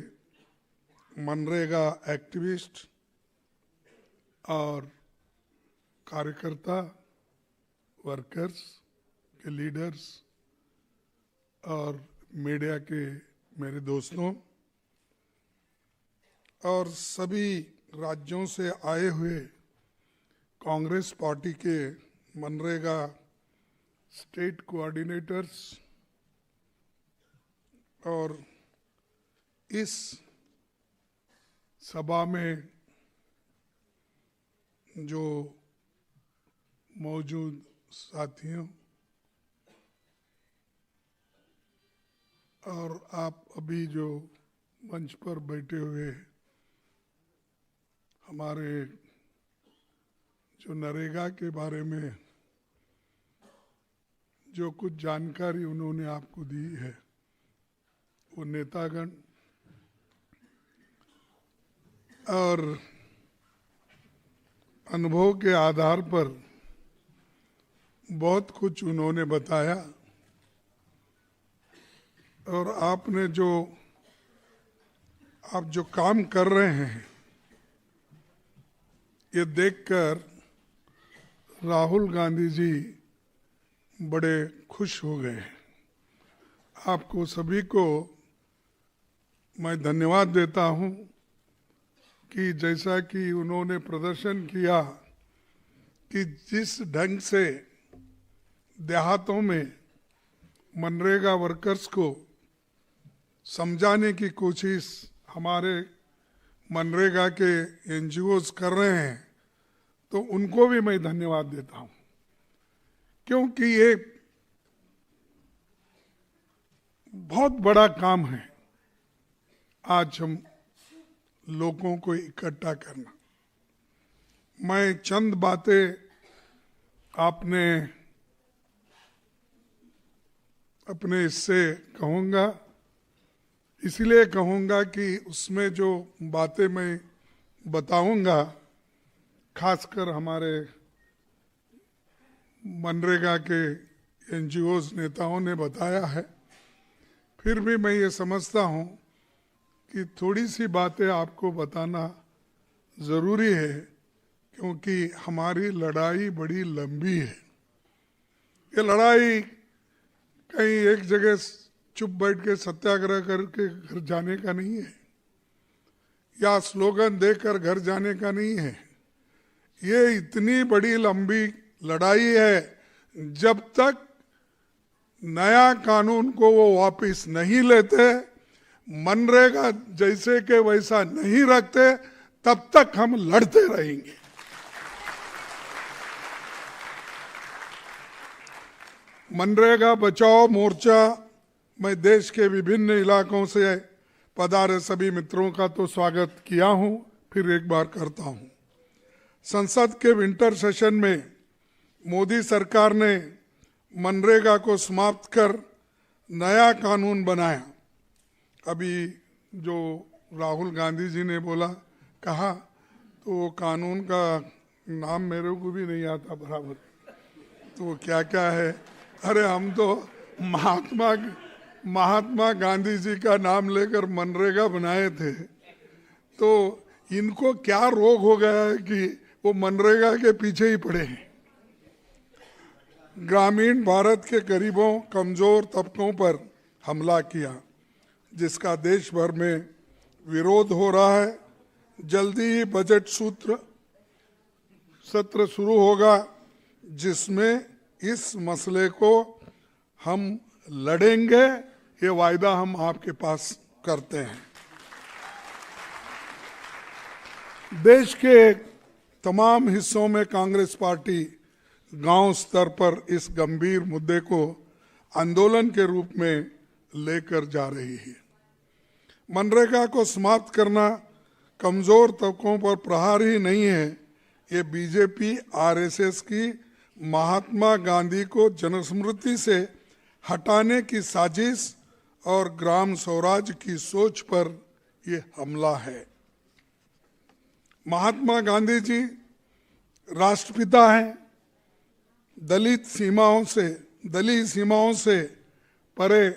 मनरेगा एक्टिविस्ट, और कार्यकर्ता, वर्कर्स के लीडर्स और मीडिया के मेरे दोस्तों और सभी राज्यों से आए हुए कांग्रेस पार्टी के मनरेगा स्टेट कोऑर्डिनेटर्स और इस सभा में जो मौजूद साथियों और आप अभी जो मंच पर बैठे हुए हमारे जो नरेगा के बारे में जो कुछ जानकारी उन्होंने आपको दी है, वो नेतागण और अनुभव के आधार पर बहुत कुछ उन्होंने बताया और आपने आप जो काम कर रहे हैं ये देखकर राहुल गांधी जी बड़े खुश हो गए। आपको सभी को मैं धन्यवाद देता हूं कि जैसा कि उन्होंने प्रदर्शन किया कि जिस ढंग से देहातों में मनरेगा वर्कर्स को समझाने की कोशिश हमारे मनरेगा के एनजीओज कर रहे हैं, तो उनको भी मैं धन्यवाद देता हूं, क्योंकि ये बहुत बड़ा काम है आज हम लोगों को इकट्ठा करना। मैं चंद बातें आपने अपने इससे कहूँगा, इसलिए कहूँगा कि उसमें जो बातें मैं बताऊँगा खासकर हमारे मनरेगा के एनजीओज नेताओं ने बताया है, फिर भी मैं ये समझता हूँ कि थोड़ी सी बातें आपको बताना ज़रूरी है, क्योंकि हमारी लड़ाई बड़ी लंबी है। ये लड़ाई कहीं एक जगह चुप बैठ के सत्याग्रह करके घर जाने का नहीं है या स्लोगन देकर घर जाने का नहीं है। ये इतनी बड़ी लंबी लड़ाई है, जब तक नया कानून को वो वापस नहीं लेते, मनरेगा जैसे के वैसा नहीं रखते, तब तक हम लड़ते रहेंगे। मनरेगा बचाओ मोर्चा मैं देश के विभिन्न इलाकों से पधारे सभी मित्रों का तो स्वागत किया हूं, फिर एक बार करता हूं। संसद के विंटर सेशन में मोदी सरकार ने मनरेगा को समाप्त कर नया कानून बनाया। अभी जो राहुल गांधी जी ने कहा तो वो कानून का नाम मेरे को भी नहीं आता बराबर, तो क्या क्या है। अरे हम तो महात्मा गांधी जी का नाम लेकर मनरेगा बनाए थे, तो इनको क्या रोग हो गया है कि वो मनरेगा के पीछे ही पड़े हैं। ग्रामीण भारत के गरीबों कमजोर तबकों पर हमला किया, जिसका देश भर में विरोध हो रहा है। जल्दी ही बजट सत्र शुरू होगा, जिसमें इस मसले को हम लड़ेंगे, ये वायदा हम आपके पास करते हैं। देश के तमाम हिस्सों में कांग्रेस पार्टी गांव स्तर पर इस गंभीर मुद्दे को आंदोलन के रूप में लेकर जा रही है। मनरेगा को समाप्त करना कमजोर तबकों पर प्रहार ही नहीं है, ये बीजेपी आरएसएस की महात्मा गांधी को जनस्मृति से हटाने की साजिश और ग्राम स्वराज की सोच पर ये हमला है। महात्मा गांधी जी राष्ट्रपिता हैं, दलित सीमाओं से परे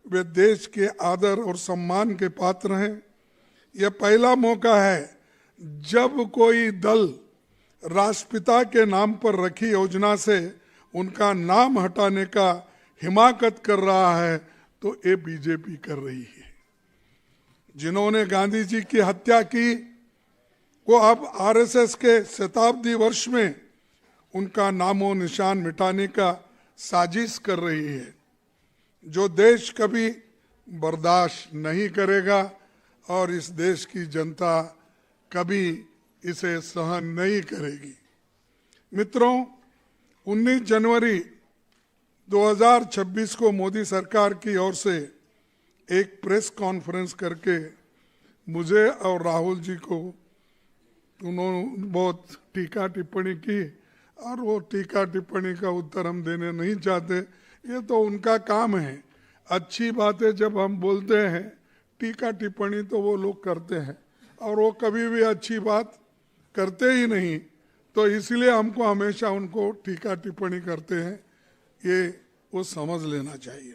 वे देश के आदर और सम्मान के पात्र हैं। यह पहला मौका है जब कोई दल राष्ट्रपिता के नाम पर रखी योजना से उनका नाम हटाने का हिमाकत कर रहा है तो ये बीजेपी कर रही है। जिन्होंने गांधी जी की हत्या की वो अब आरएसएस के शताब्दी वर्ष में उनका नामो निशान मिटाने का साजिश कर रही है, जो देश कभी बर्दाश्त नहीं करेगा और इस देश की जनता कभी इसे सहन नहीं करेगी। मित्रों, 19 जनवरी 2026 को मोदी सरकार की ओर से एक प्रेस कॉन्फ्रेंस करके मुझे और राहुल जी को उन्होंने बहुत टीका टिप्पणी की और वो टीका टिप्पणी का उत्तर हम देने नहीं चाहते, ये तो उनका काम है। अच्छी बातें जब हम बोलते हैं टीका टिप्पणी तो वो लोग करते हैं और वो कभी भी अच्छी बात करते ही नहीं, तो इसलिए हमको हमेशा उनको टीका टिप्पणी करते हैं, ये वो समझ लेना चाहिए।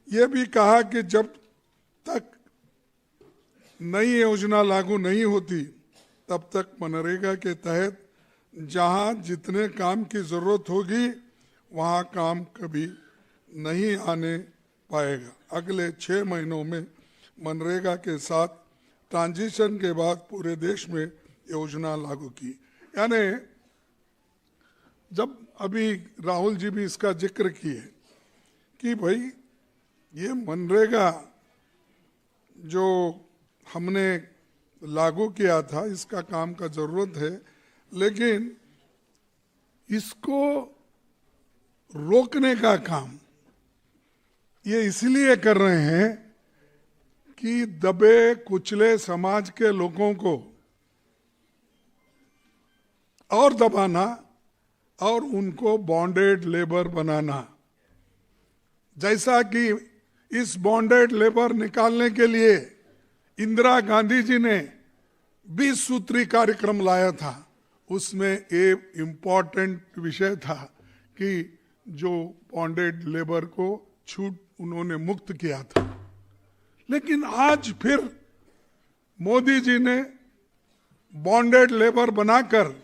ये भी कहा कि जब तक नई योजना लागू नहीं होती तब तक मनरेगा के तहत जहां जितने काम की जरूरत होगी वहां काम कभी नहीं आने पाएगा। अगले 6 महीनों में मनरेगा के साथ ट्रांजिशन के बाद पूरे देश में योजना लागू की। यानी जब अभी राहुल जी भी इसका जिक्र किए कि भाई ये मनरेगा जो हमने लागू किया था इसका काम का जरूरत है, लेकिन इसको रोकने का काम ये इसलिए कर रहे हैं कि दबे कुचले समाज के लोगों को और दबाना और उनको बॉन्डेड लेबर बनाना। जैसा कि इस बॉन्डेड लेबर निकालने के लिए इंदिरा गांधी जी ने 20 सूत्री कार्यक्रम लाया था, उसमें एक इम्पॉर्टेंट विषय था कि जो बॉन्डेड लेबर को छूट उन्होंने मुक्त किया था। लेकिन आज फिर मोदी जी ने बॉन्डेड लेबर बनाकर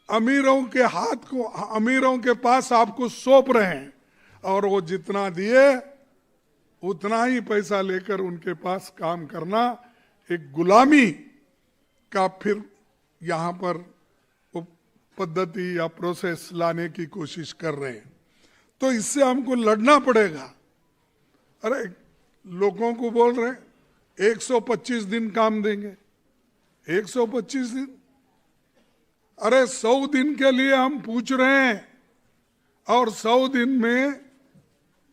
अमीरों के हाथ को, अमीरों के पास आपको सौंप रहे हैं और वो जितना दिए उतना ही पैसा लेकर उनके पास काम करना, एक गुलामी का फिर यहाँ पर पद्धति या प्रोसेस लाने की कोशिश कर रहे हैं। तो इससे हमको लड़ना पड़ेगा। अरे लोगों को बोल रहे 125 दिन काम देंगे, 125 दिन, अरे 100 दिन के लिए हम पूछ रहे हैं और 100 दिन में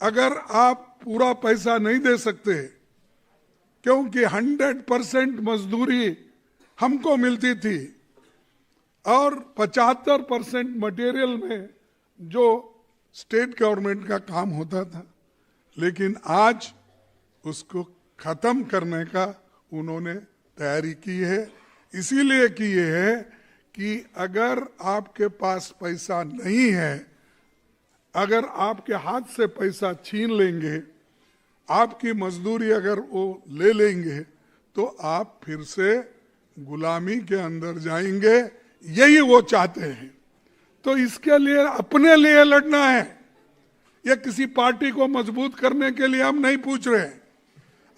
अगर आप पूरा पैसा नहीं दे सकते, क्योंकि 100% मजदूरी हमको मिलती थी और 75% मटेरियल में जो स्टेट गवर्नमेंट का काम होता था, लेकिन आज उसको खत्म करने का उन्होंने तैयारी की है। इसीलिए की है कि अगर आपके पास पैसा नहीं है, अगर आपके हाथ से पैसा छीन लेंगे, आपकी मजदूरी अगर वो ले लेंगे, तो आप फिर से गुलामी के अंदर जाएंगे। यही वो चाहते हैं। तो इसके लिए अपने लिए लड़ना है, ये किसी पार्टी को मजबूत करने के लिए हम नहीं पूछ रहे।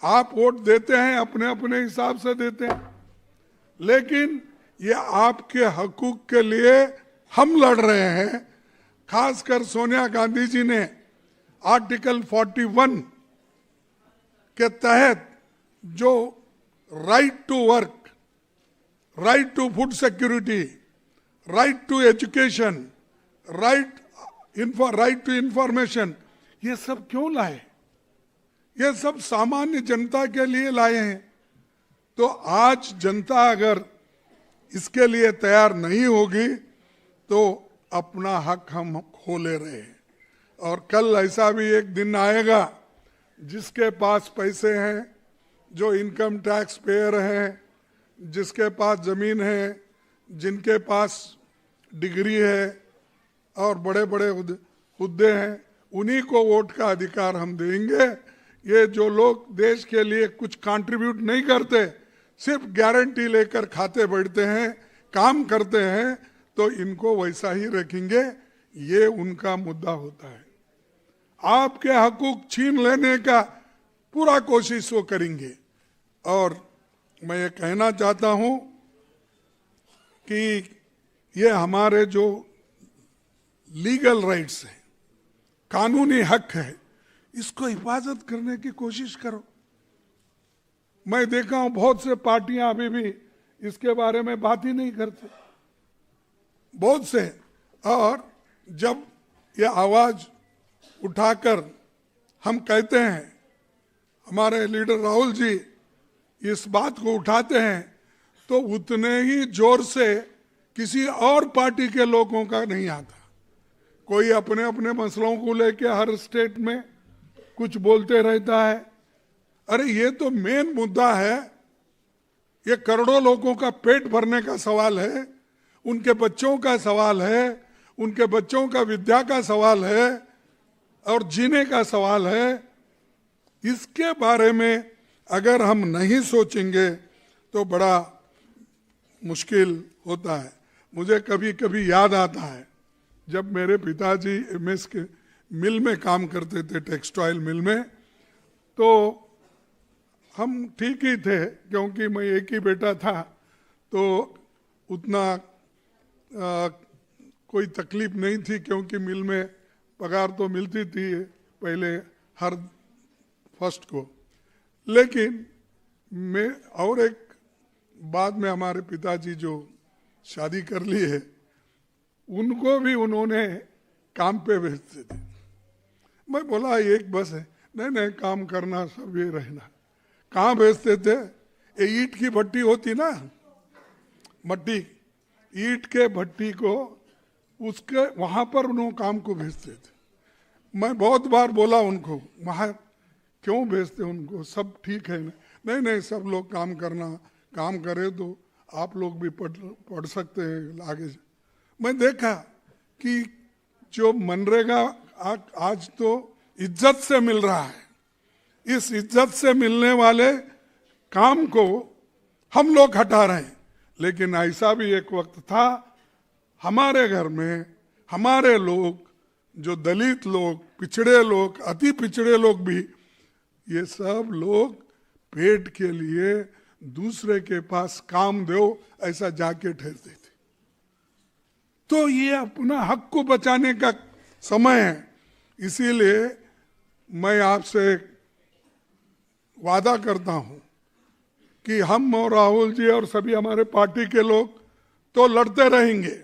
आप वोट देते हैं अपने अपने हिसाब से देते हैं, लेकिन ये आपके हकूक के लिए हम लड़ रहे हैं। खासकर सोनिया गांधी जी ने आर्टिकल 41 के तहत जो right to work, right to food security, right to education, right to information, ये सब क्यों लाए? ये सब सामान्य जनता के लिए लाए हैं। तो आज जनता अगर इसके लिए तैयार नहीं होगी तो अपना हक हम खो ले रहे हैं। और कल ऐसा भी एक दिन आएगा जिसके पास पैसे हैं, जो इनकम टैक्स पेयर हैं, जिसके पास जमीन है, जिनके पास डिग्री है और बड़े बड़े हुद्दे हैं, उन्हीं को वोट का अधिकार हम देंगे। ये जो लोग देश के लिए कुछ कंट्रीब्यूट नहीं करते, सिर्फ गारंटी लेकर खाते बैठते हैं, काम करते हैं, तो इनको वैसा ही रखेंगे, ये उनका मुद्दा होता है। आपके हकूक छीन लेने का पूरा कोशिश वो करेंगे। और मैं ये कहना चाहता हूं कि ये हमारे जो लीगल राइट्स है, कानूनी हक है, इसको हिफाजत करने की कोशिश करो। मैं देखा हूं बहुत से पार्टियां अभी भी इसके बारे में बात ही नहीं करते, बहुत से। और जब ये आवाज उठाकर हम कहते हैं, हमारे लीडर राहुल जी इस बात को उठाते हैं, तो उतने ही जोर से किसी और पार्टी के लोगों का नहीं आता। कोई अपने अपने मसलों को लेके हर स्टेट में कुछ बोलते रहता है। अरे ये तो मेन मुद्दा है, ये करोड़ों लोगों का पेट भरने का सवाल है, उनके बच्चों का सवाल है, उनके बच्चों का विद्या का सवाल है और जीने का सवाल है। इसके बारे में अगर हम नहीं सोचेंगे तो बड़ा मुश्किल होता है। मुझे कभी कभी याद आता है जब मेरे पिताजी एमएस के मिल में काम करते थे, टेक्सटाइल मिल में, तो हम ठीक ही थे क्योंकि मैं एक ही बेटा था, तो उतना कोई तकलीफ नहीं थी क्योंकि मिल में पगार तो मिलती थी पहले हर फर्स्ट को। लेकिन मैं और एक बाद में हमारे पिताजी जो शादी कर ली है, उनको भी उन्होंने काम पे भेजते थे। मैं बोला एक बस है, नहीं नहीं काम करना सब ये रहना। कहाँ भेजते थे? ये ईंट की भट्टी होती ना, मट्टी ईंट के भट्टी को, उसके वहां पर उन्होंने काम को भेजते थे। मैं बहुत बार बोला उनको, वहां क्यों भेजते उनको, सब ठीक है ना? नहीं नहीं सब लोग काम करना, काम करे तो आप लोग भी पढ़ सकते हैं आगे। मैं देखा कि जो मनरेगा आज तो इज्जत से मिल रहा है, इस इज्जत से मिलने वाले काम को हम लोग हटा रहे हैं। लेकिन ऐसा भी एक वक्त था हमारे घर में, हमारे लोग जो दलित लोग, पिछड़े लोग, अति पिछड़े लोग भी, ये सब लोग पेट के लिए दूसरे के पास काम दो ऐसा जाके ठहरते थे। तो ये अपना हक को बचाने का समय है। इसीलिए मैं आपसे वादा करता हूं कि हम और राहुल जी और सभी हमारे पार्टी के लोग तो लड़ते रहेंगे।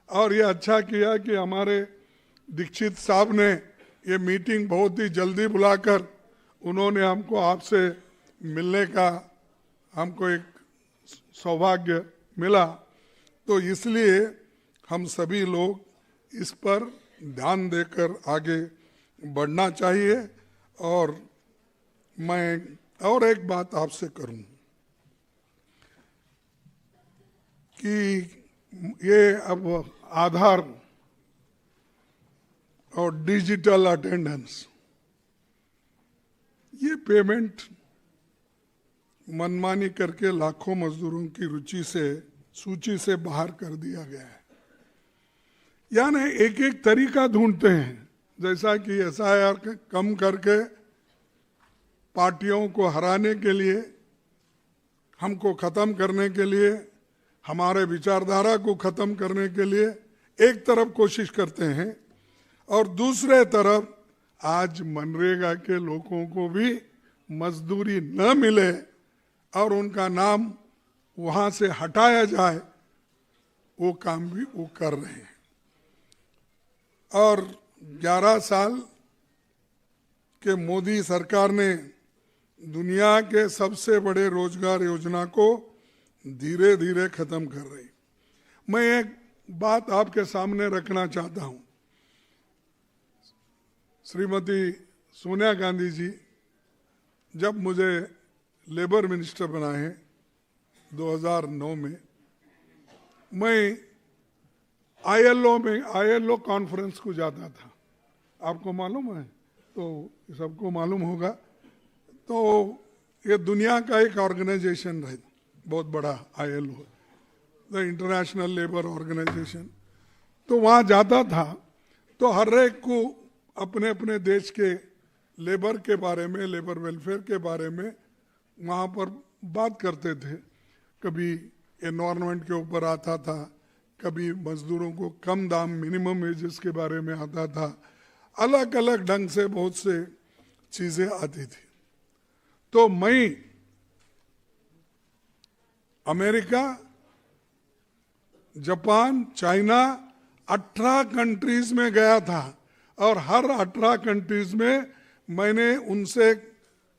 और ये अच्छा किया कि हमारे दीक्षित साहब ने ये मीटिंग बहुत ही जल्दी बुलाकर उन्होंने हमको आपसे मिलने का हमको एक सौभाग्य मिला। तो इसलिए हम सभी लोग इस पर ध्यान देकर आगे बढ़ना चाहिए। और मैं और एक बात आपसे करूं कि ये अब आधार और डिजिटल अटेंडेंस, ये पेमेंट मनमानी करके लाखों मजदूरों की रुचि से सूची से बाहर कर दिया गया है। यानी एक एक तरीका ढूंढते हैं, जैसा कि एसआईआर कम करके पार्टियों को हराने के लिए, हमको खत्म करने के लिए, हमारे विचारधारा को खत्म करने के लिए एक तरफ कोशिश करते हैं और दूसरे तरफ आज मनरेगा के लोगों को भी मजदूरी न मिले और उनका नाम वहां से हटाया जाए, वो काम भी वो कर रहे हैं। और 11 साल के मोदी सरकार ने दुनिया के सबसे बड़े रोजगार योजना को धीरे धीरे खत्म कर रही। मैं एक बात आपके सामने रखना चाहता हूं। श्रीमती सोनिया गांधी जी जब मुझे लेबर मिनिस्टर बनाए 2009 में, मैं आईएलओ कॉन्फ्रेंस को जाता था, आपको मालूम है, तो सबको मालूम होगा। तो ये दुनिया का एक ऑर्गेनाइजेशन है बहुत बड़ा ILO, the International Labour Organisation, तो वहाँ जाता था तो हर एक को अपने अपने देश के लेबर के बारे में, लेबर वेलफेयर के बारे में वहाँ पर बात करते थे। कभी एनवायरनमेंट के ऊपर आता था, कभी मजदूरों को कम दाम, मिनिमम वेजेस के बारे में आता था, अलग अलग ढंग से बहुत से चीजें आती थी। तो मैं अमेरिका, जापान, चाइना 18 कंट्रीज में गया था और हर 18 कंट्रीज में मैंने उनसे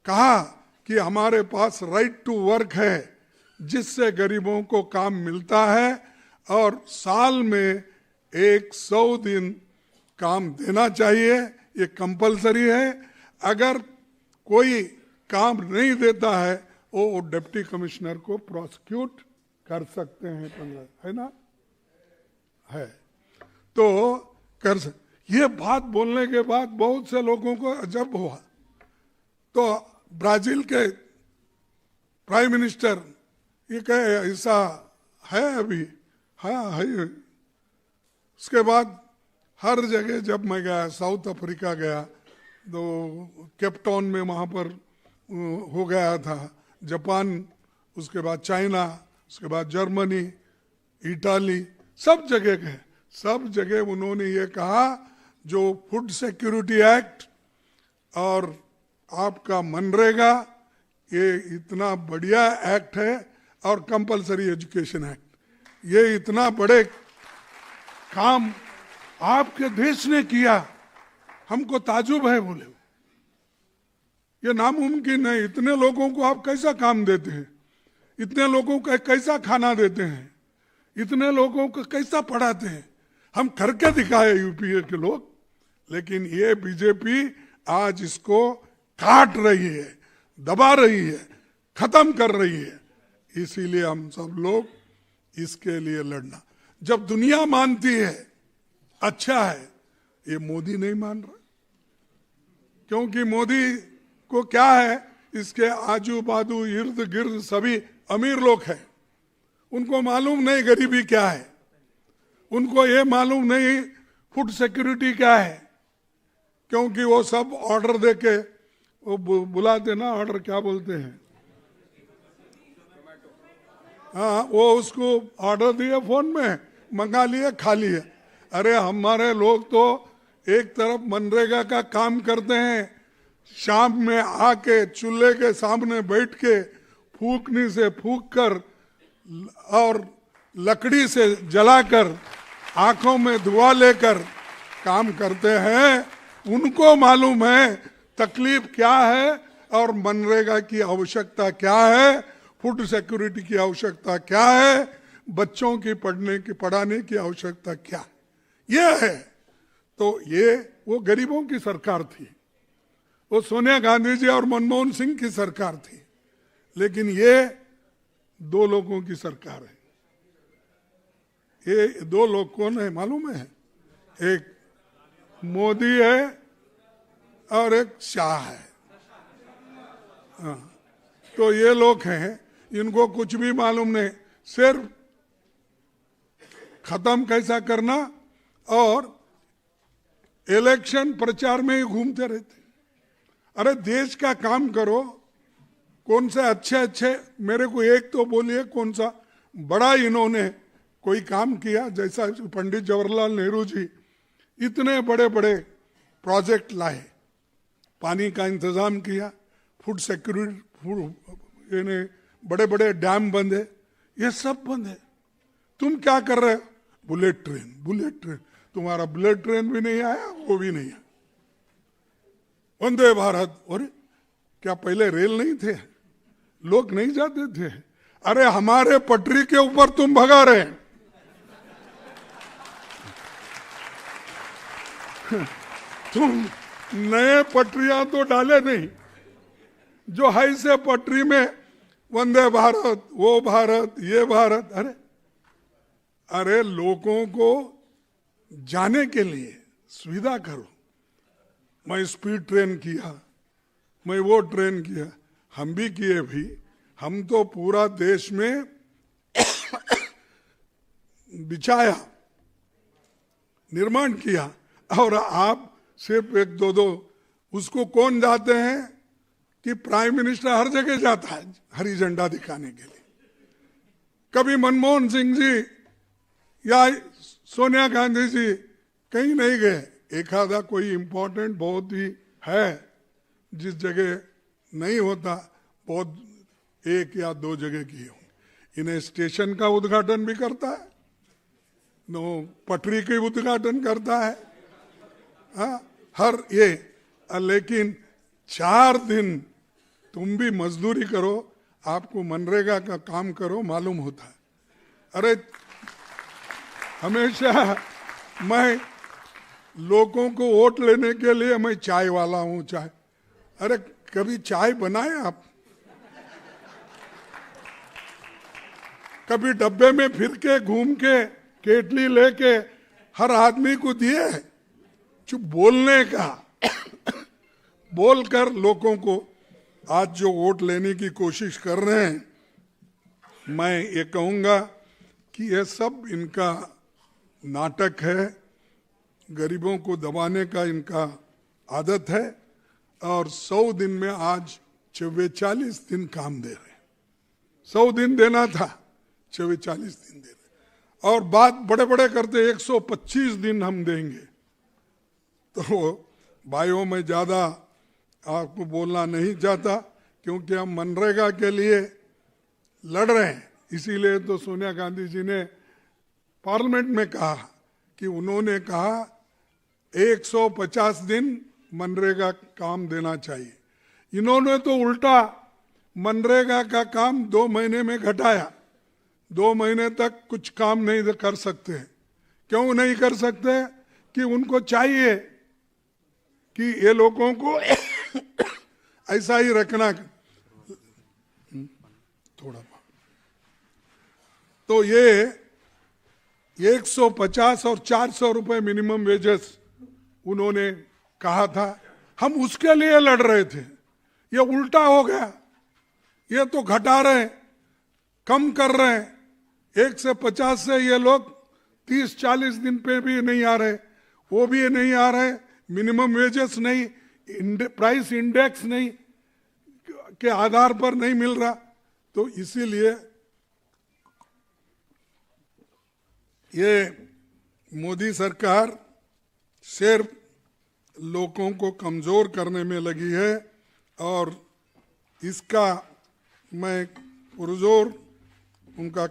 कहा कि हमारे पास राइट टू वर्क है, जिससे गरीबों को काम मिलता है और साल में 100 दिन काम देना चाहिए, ये कंपलसरी है। अगर कोई काम नहीं देता है वो डिप्टी कमिश्नर को प्रोसिक्यूट कर सकते हैं, 15 है ना, है तो कर सकते। ये बात बोलने के बाद बहुत से लोगों को अजब हुआ। तो ब्राजील के प्राइम मिनिस्टर ये कहे ऐसा है अभी, हाँ है। उसके बाद हर जगह जब मैं गया, साउथ अफ्रीका गया तो केपटाउन में वहाँ पर हो गया था, जापान, उसके बाद चाइना, उसके बाद जर्मनी, इटाली, सब जगह गए। सब जगह उन्होंने ये कहा जो फूड सिक्योरिटी एक्ट और आपका मनरेगा, ये इतना बढ़िया एक्ट है, और कंपलसरी एजुकेशन एक्ट, ये इतना बड़े काम आपके देश ने किया, हमको ताजुब है। बोले ये नामुमकिन है, इतने लोगों को आप कैसा काम देते हैं, इतने लोगों को कैसा खाना देते हैं, इतने लोगों को कैसा पढ़ाते हैं, हम करके दिखाए यूपीए के लोग। लेकिन ये बीजेपी आज इसको काट रही है, दबा रही है, खत्म कर रही है। इसीलिए हम सब लोग इसके लिए लड़ना। जब दुनिया मानती है अच्छा है, ये मोदी नहीं मान रहा, क्योंकि मोदी को क्या है, इसके आजू बाजू इर्द गिर्द सभी अमीर लोग हैं, उनको मालूम नहीं गरीबी क्या है, उनको ये मालूम नहीं फूड सिक्योरिटी क्या है, क्योंकि वो सब ऑर्डर देके वो बुलाते ना, ऑर्डर क्या बोलते हैं, हाँ, वो उसको ऑर्डर दिए फोन में, मंगा लिए, खा लिए। अरे हमारे लोग तो एक तरफ मनरेगा का काम करते हैं, शाम में आके चूल्हे के सामने बैठ के फूकनी से फूक कर और लकड़ी से जलाकर आंखों में धुआं लेकर काम करते हैं। उनको मालूम है तकलीफ क्या है और मनरेगा की आवश्यकता क्या है, फूड सिक्योरिटी की आवश्यकता क्या है, बच्चों की पढ़ाने की आवश्यकता क्या है, ये है। तो ये वो गरीबों की सरकार थी, वो सोनिया गांधी जी और मनमोहन सिंह की सरकार थी, लेकिन ये दो लोगों की सरकार है। ये दो लोग कौन है मालूम है? एक मोदी है और एक शाह है। हाँ, तो ये लोग हैं, इनको कुछ भी मालूम नहीं, सिर्फ खत्म कैसा करना और इलेक्शन प्रचार में ही घूमते रहते। अरे देश का काम करो, कौन सा अच्छे मेरे को एक तो बोलिए कौन सा बड़ा इन्होंने कोई काम किया, जैसा पंडित जवाहरलाल नेहरू जी इतने बड़े बड़े प्रोजेक्ट लाए, पानी का इंतजाम किया, फूड सिक्योरिटी, बड़े बड़े डैम बंदे, ये सब बंद है। तुम क्या कर रहे हो? बुलेट ट्रेन, तुम्हारा बुलेट ट्रेन भी नहीं आया, वो भी नहीं आया। वंदे भारत, अरे क्या पहले रेल नहीं थे, लोग नहीं जाते थे? अरे हमारे पटरी के ऊपर तुम भगा रहे हैं। तुम नए पटरियां तो डाले नहीं, जो है से पटरी में वंदे भारत, वो भारत, ये भारत। अरे लोगों को जाने के लिए सुविधा करो। मैं स्पीड ट्रेन किया, मैं वो ट्रेन किया, हम भी किए भी। हम तो पूरा देश में बिछाया, निर्माण किया, और आप सिर्फ एक दो उसको कौन जाते हैं कि प्राइम मिनिस्टर हर जगह जाता है हरी झंडा दिखाने के लिए। कभी मनमोहन सिंह जी या सोनिया गांधी जी कहीं नहीं गए। एक आधा कोई इंपॉर्टेंट बहुत ही है जिस जगह नहीं होता, बहुत 1 या 2 जगह किए होंगे। इन्हें स्टेशन का उद्घाटन भी करता है, पटरी के उद्घाटन करता है, हाँ, हर ये। लेकिन 4 दिन तुम भी मजदूरी करो, आपको मनरेगा का काम करो, मालूम होता है। अरे हमेशा मैं लोगों को वोट लेने के लिए मैं चाय वाला हूं, चाय। अरे कभी चाय बनाए आप? कभी डब्बे में फिर के घूम के केटली लेके हर आदमी को दिए? चुप बोलने का बोलकर लोगों को आज जो वोट लेने की कोशिश कर रहे हैं, मैं ये कहूंगा कि ये सब इनका नाटक है, गरीबों को दबाने का इनका आदत है। और 100 दिन में आज 44 दिन काम दे रहे हैं। 100 दिन देना था, 44 दिन दे रहे, और बात बड़े बड़े करते 125 दिन हम देंगे। तो भाइयों, मैं ज्यादा आपको बोलना नहीं चाहता, क्योंकि हम मनरेगा के लिए लड़ रहे हैं। इसीलिए तो सोनिया गांधी जी ने पार्लियामेंट में कहा कि उन्होंने कहा 150 दिन मनरेगा काम देना चाहिए। इन्होंने तो उल्टा मनरेगा का काम 2 महीने में घटाया। 2 महीने तक कुछ काम नहीं कर सकते। क्यों नहीं कर सकते? कि उनको चाहिए कि ये लोगों को ऐसा ही रखना। थोड़ा तो ये 150 और 400 रुपए मिनिमम वेजेस उन्होंने कहा था, हम उसके लिए लड़ रहे थे। ये उल्टा हो गया, ये तो घटा रहे हैं, कम कर रहे हैं। 1 से 50 से ये लोग 30-40 दिन पे भी नहीं आ रहे, वो भी नहीं आ रहे। मिनिमम वेजेस नहीं, प्राइस इंडेक्स नहीं के आधार पर नहीं मिल रहा। तो इसीलिए ये मोदी सरकार सिर्फ लोगों को कमजोर करने में लगी है, और इसका मैं पुरजोर उनका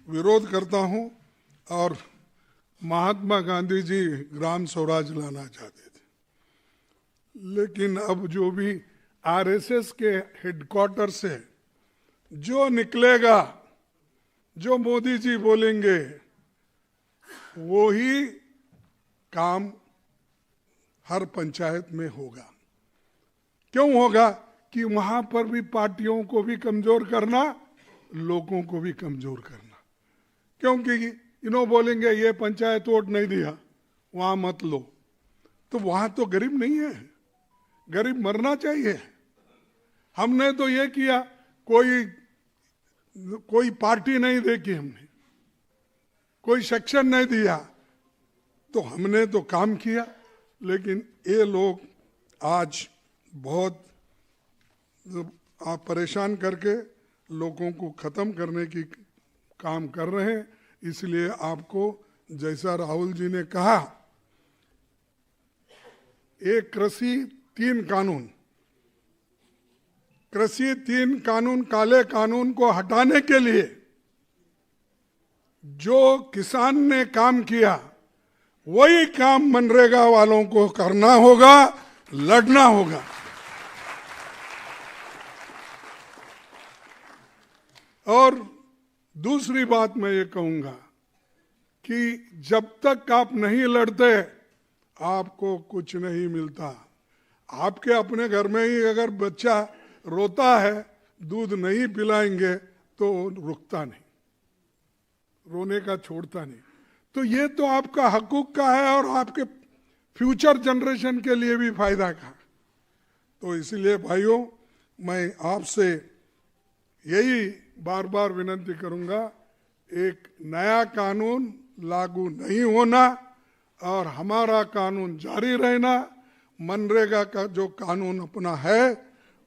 विरोध करता हूं। और महात्मा गांधी जी ग्राम स्वराज लाना चाहते थे, लेकिन अब जो भी आरएसएस के हेडक्वार्टर से जो निकलेगा, जो मोदी जी बोलेंगे, वो ही काम हर पंचायत में होगा। क्यों होगा? कि वहां पर भी पार्टियों को भी कमजोर करना, लोगों को भी कमजोर करना। क्योंकि इन्हों बोलेंगे ये पंचायत वोट नहीं दिया, वहां मत लो, तो वहां तो गरीब नहीं है, गरीब मरना चाहिए। हमने तो ये किया, कोई पार्टी नहीं देखी हमने, कोई सेक्शन नहीं दिया, तो हमने तो काम किया। लेकिन ये लोग आज बहुत परेशान करके लोगों को खत्म करने की काम कर रहे हैं। इसलिए आपको, जैसा राहुल जी ने कहा, एक कृषि 3 कानून, कृषि 3 कानून, काले कानून को हटाने के लिए जो किसान ने काम किया, वही काम मनरेगा वालों को करना होगा, लड़ना होगा। और दूसरी बात मैं ये कहूंगा कि जब तक आप नहीं लड़ते, आपको कुछ नहीं मिलता। आपके अपने घर में ही अगर बच्चा रोता है, दूध नहीं पिलाएंगे तो रुकता नहीं, रोने का छोड़ता नहीं। तो ये तो आपका हकूक का है और आपके फ्यूचर जनरेशन के लिए भी फायदा का। तो इसलिए भाइयों, मैं आपसे यही बार बार विनती करूंगा, एक नया कानून लागू नहीं होना और हमारा कानून जारी रहना, मनरेगा का जो कानून अपना है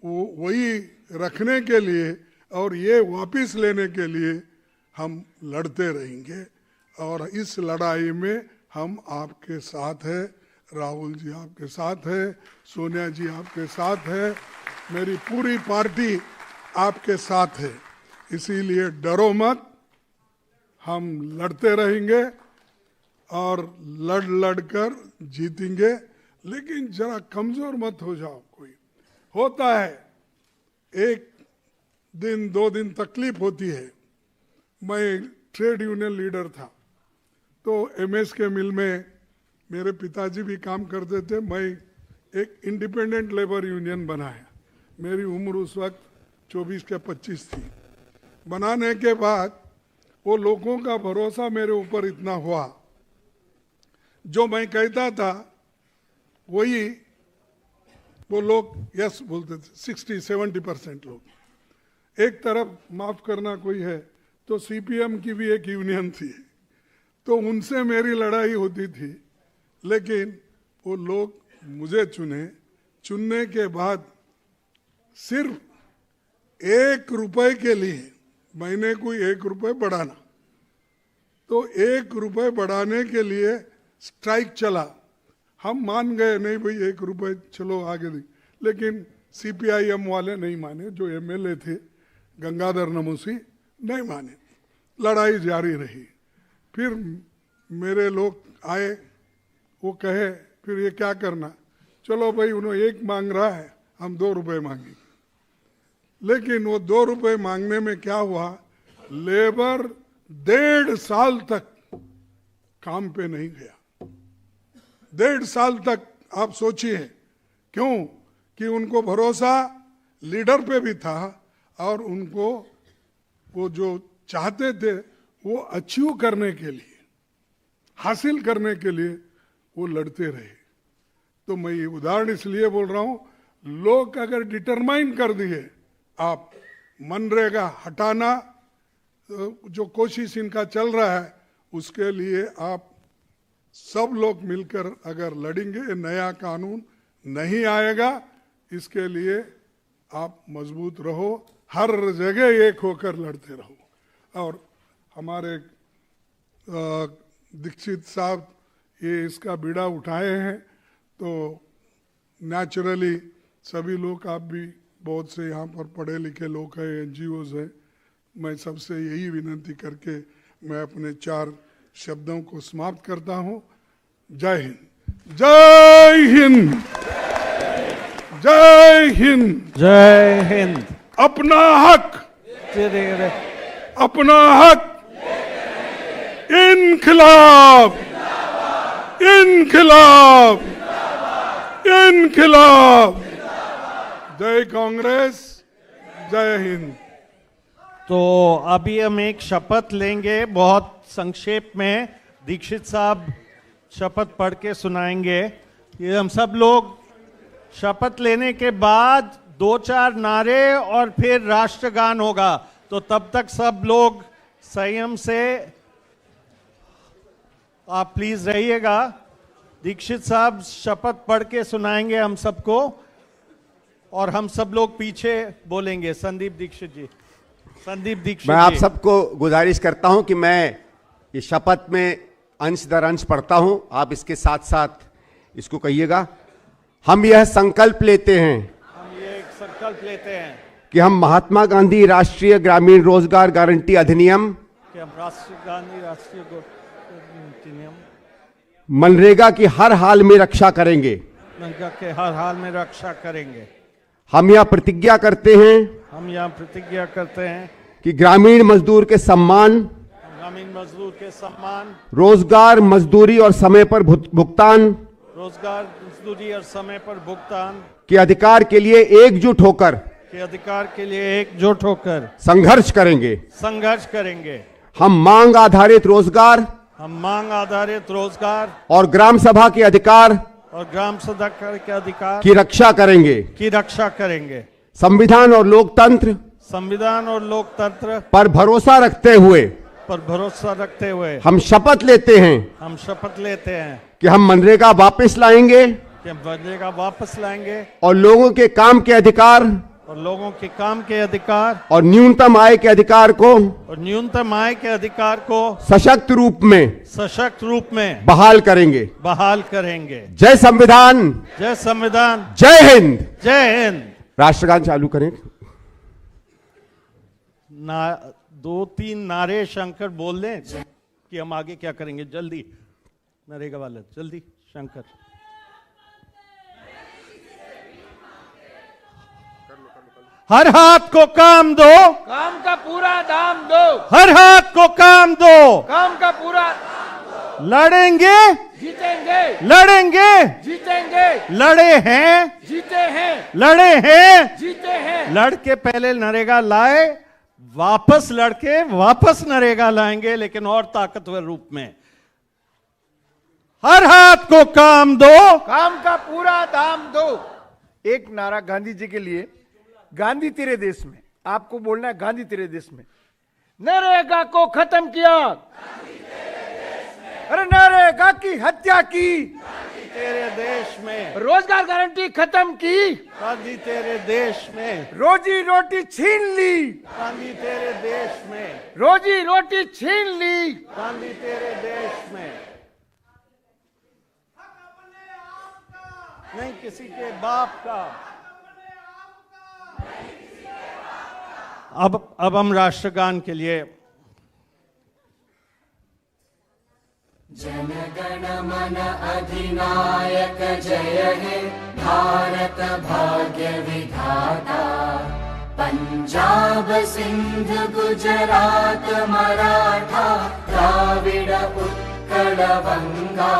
वो वही रखने के लिए और ये वापस लेने के लिए हम लड़ते रहेंगे। और इस लड़ाई में हम आपके साथ हैं, राहुल जी आपके साथ है, सोनिया जी आपके साथ है, मेरी पूरी पार्टी आपके साथ है। इसीलिए डरो मत, हम लड़ते रहेंगे और लड़ कर जीतेंगे। लेकिन जरा कमजोर मत हो जाओ। कोई होता है, एक दिन 2 दिन तकलीफ होती है। मैं ट्रेड यूनियन लीडर था तो एमएस के मिल में मेरे पिताजी भी काम करते थे। मैं एक इंडिपेंडेंट लेबर यूनियन बनाया। मेरी उम्र उस वक्त 24 के 25 थी। बनाने के बाद वो लोगों का भरोसा मेरे ऊपर इतना हुआ, जो मैं कहता था वही वो लोग यस बोलते थे। 60-70% लोग। एक तरफ माफ करना कोई है तो सीपीएम की भी एक यूनियन थी, तो उनसे मेरी लड़ाई होती थी। लेकिन वो लोग मुझे चुनने के बाद सिर्फ 1 रुपए के लिए, महीने को 1 रुपए बढ़ाना, तो 1 रुपए बढ़ाने के लिए स्ट्राइक चला। हम मान गए, नहीं भाई 1 रुपए चलो आगे दी। लेकिन सीपीआईएम वाले नहीं माने, जो एमएलए थे गंगाधर नमोसी नहीं माने। लड़ाई जारी रही। फिर मेरे लोग आए, वो कहे फिर ये क्या करना, चलो भाई उन्होंने 1 मांग रहा है, हम 2 रुपए मांगेंगे। लेकिन वो 2 रुपए मांगने में क्या हुआ, लेबर 1.5 साल तक काम पे नहीं गया। 1.5 साल तक आप सोचिए, क्यों कि उनको भरोसा लीडर पे भी था और उनको वो जो चाहते थे वो अचीव करने के लिए, हासिल करने के लिए वो लड़ते रहे। तो मैं ये उदाहरण इसलिए बोल रहा हूं, लोग अगर डिटरमाइन कर दिए आप मनरेगा हटाना, जो कोशिश इनका चल रहा है उसके लिए आप सब लोग मिलकर अगर लड़ेंगे, ये नया कानून नहीं आएगा। इसके लिए आप मजबूत रहो, हर जगह एक होकर लड़ते रहो। और हमारे दीक्षित साहब ये इसका बीड़ा उठाए हैं, तो नेचुरली सभी लोग, आप भी बहुत से यहाँ पर पढ़े लिखे लोग हैं, एनजीओज हैं, मैं सबसे यही विनती करके मैं अपने 4 शब्दों को समाप्त करता हूँ। जय हिंद, जय हिंद, जय हिंद, जय हिंद। अपना हक, अपना हक, इनकलाब, इनकलाब, इनकलाब। जय कांग्रेस, जय हिंद। तो अभी हम एक शपथ लेंगे, बहुत संक्षेप में दीक्षित साहब शपथ पढ़ के सुनाएंगे। ये हम सब लोग शपथ लेने के बाद 2-4 नारे और फिर राष्ट्रगान होगा, तो तब तक सब लोग संयम से आप प्लीज रहिएगा। दीक्षित साहब शपथ पढ़ के सुनाएंगे हम सबको और हम सब लोग पीछे बोलेंगे। संदीप दीक्षित जी, संदीप दीक्षित मैं आप जी। सबको गुजारिश करता हूं कि मैं ये शपथ में अंश दर अंश पढ़ता हूं, आप इसके साथ साथ इसको कहिएगा। हम यह संकल्प लेते हैं, हम ये एक संकल्प लेते हैं कि हम महात्मा गांधी राष्ट्रीय ग्रामीण रोजगार गारंटी अधिनियम, कि हम राष्ट्रीय गांधी राष्ट्रीय अधिनियम मनरेगा की हर हाल में रक्षा करेंगे। मनरेगा के हर हाल में रक्षा करेंगे। हम यह प्रतिज्ञा करते हैं, हम यहाँ प्रतिज्ञा करते हैं कि ग्रामीण मजदूर के सम्मान, ग्रामीण मजदूर के सम्मान, रोजगार मजदूरी और समय पर भुगतान रोजगार मजदूरी और समय पर भुगतान के अधिकार के लिए एकजुट होकर, के अधिकार के लिए एकजुट होकर संघर्ष करेंगे। संघर्ष करेंगे। हम मांग आधारित रोजगार हम मांग आधारित रोजगार और ग्राम सभा के अधिकार और ग्राम सभा के अधिकार की रक्षा करेंगे। संविधान और लोकतंत्र संविधान और लोकतंत्र पर भरोसा रखते हुए पर भरोसा रखते हुए हम शपथ लेते हैं हम शपथ लेते हैं कि हम मनरेगा वापस लाएंगे कि हम मनरेगा वापस लाएंगे और लोगों के काम के अधिकार और लोगों के काम के अधिकार और न्यूनतम आय के अधिकार को और न्यूनतम आय के अधिकार को सशक्त रूप में बहाल करेंगे। जय संविधान, जय संविधान, जय हिंद, जय हिंद। राष्ट्रगान चालू करें। 2-3 नारे शंकर बोल दें कि हम आगे क्या करेंगे। जल्दी नरेगा वाले, जल्दी शंकर। हर हाथ को काम दो, काम का पूरा दाम दो, हर हाथ को काम दो, काम का पूरा लड़ेंगे जीतेंगे, लड़ेंगे जीतेंगे, लड़े हैं जीते हैं, लड़े हैं जीते हैं। लड़के पहले नरेगा लाए, वापस लड़के वापस नरेगा लाएंगे, लेकिन और ताकतवर रूप में। हर हाथ को काम दो, काम का पूरा दाम दो। एक नारा गांधी जी के लिए, गांधी तेरे देश में, आपको बोलना है गांधी तेरे देश में। नरेगा को खत्म किया, अरे नरेगा की हत्या की, तेरे देश में रोजगार गारंटी खत्म की, गांधी तेरे देश में रोजी रोटी छीन ली, गांधी तेरे देश में रोजी रोटी छीन ली, गांधी तेरे देश में। नहीं किसी के बाप का। अब हम राष्ट्रगान के लिए जनगण मन अधिनायक जय हे भारत भाग्य विधाता, पंजाब सिंध गुजरात मराठा द्राविड उत्कल बंगा,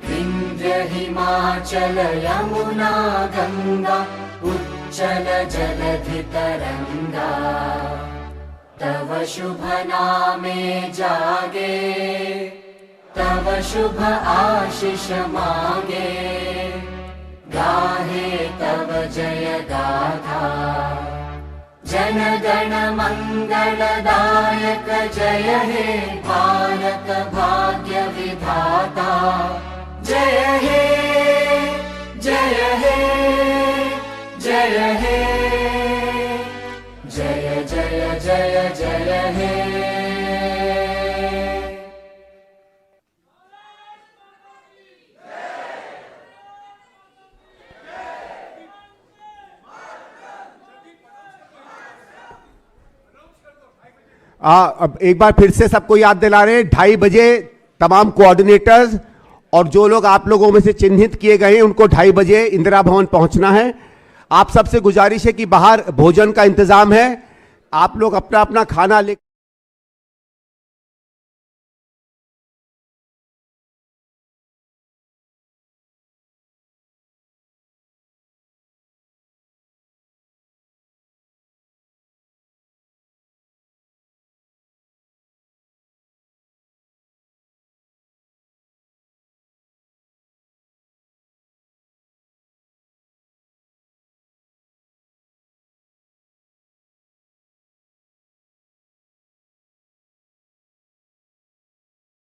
विंध्य हिमाचल यमुना गंगा उच्चल जलधि तरंगा, तव शुभ नामे जागे, तव शुभ आशीष मांगे, गाहे तव जय गाथा। जन गण मंगलदायक जय हे भारत भाग्य विधाता, जय हे जय हे जय हे जय जय जय जय हे। अब एक बार फिर से सबको याद दिला रहे हैं, 2:30 बजे तमाम कोऑर्डिनेटर्स और जो लोग आप लोगों में से चिन्हित किए गए हैं उनको 2:30 बजे इंदिरा भवन पहुंचना है। आप सबसे गुजारिश है कि बाहर भोजन का इंतजाम है, आप लोग अपना अपना खाना ले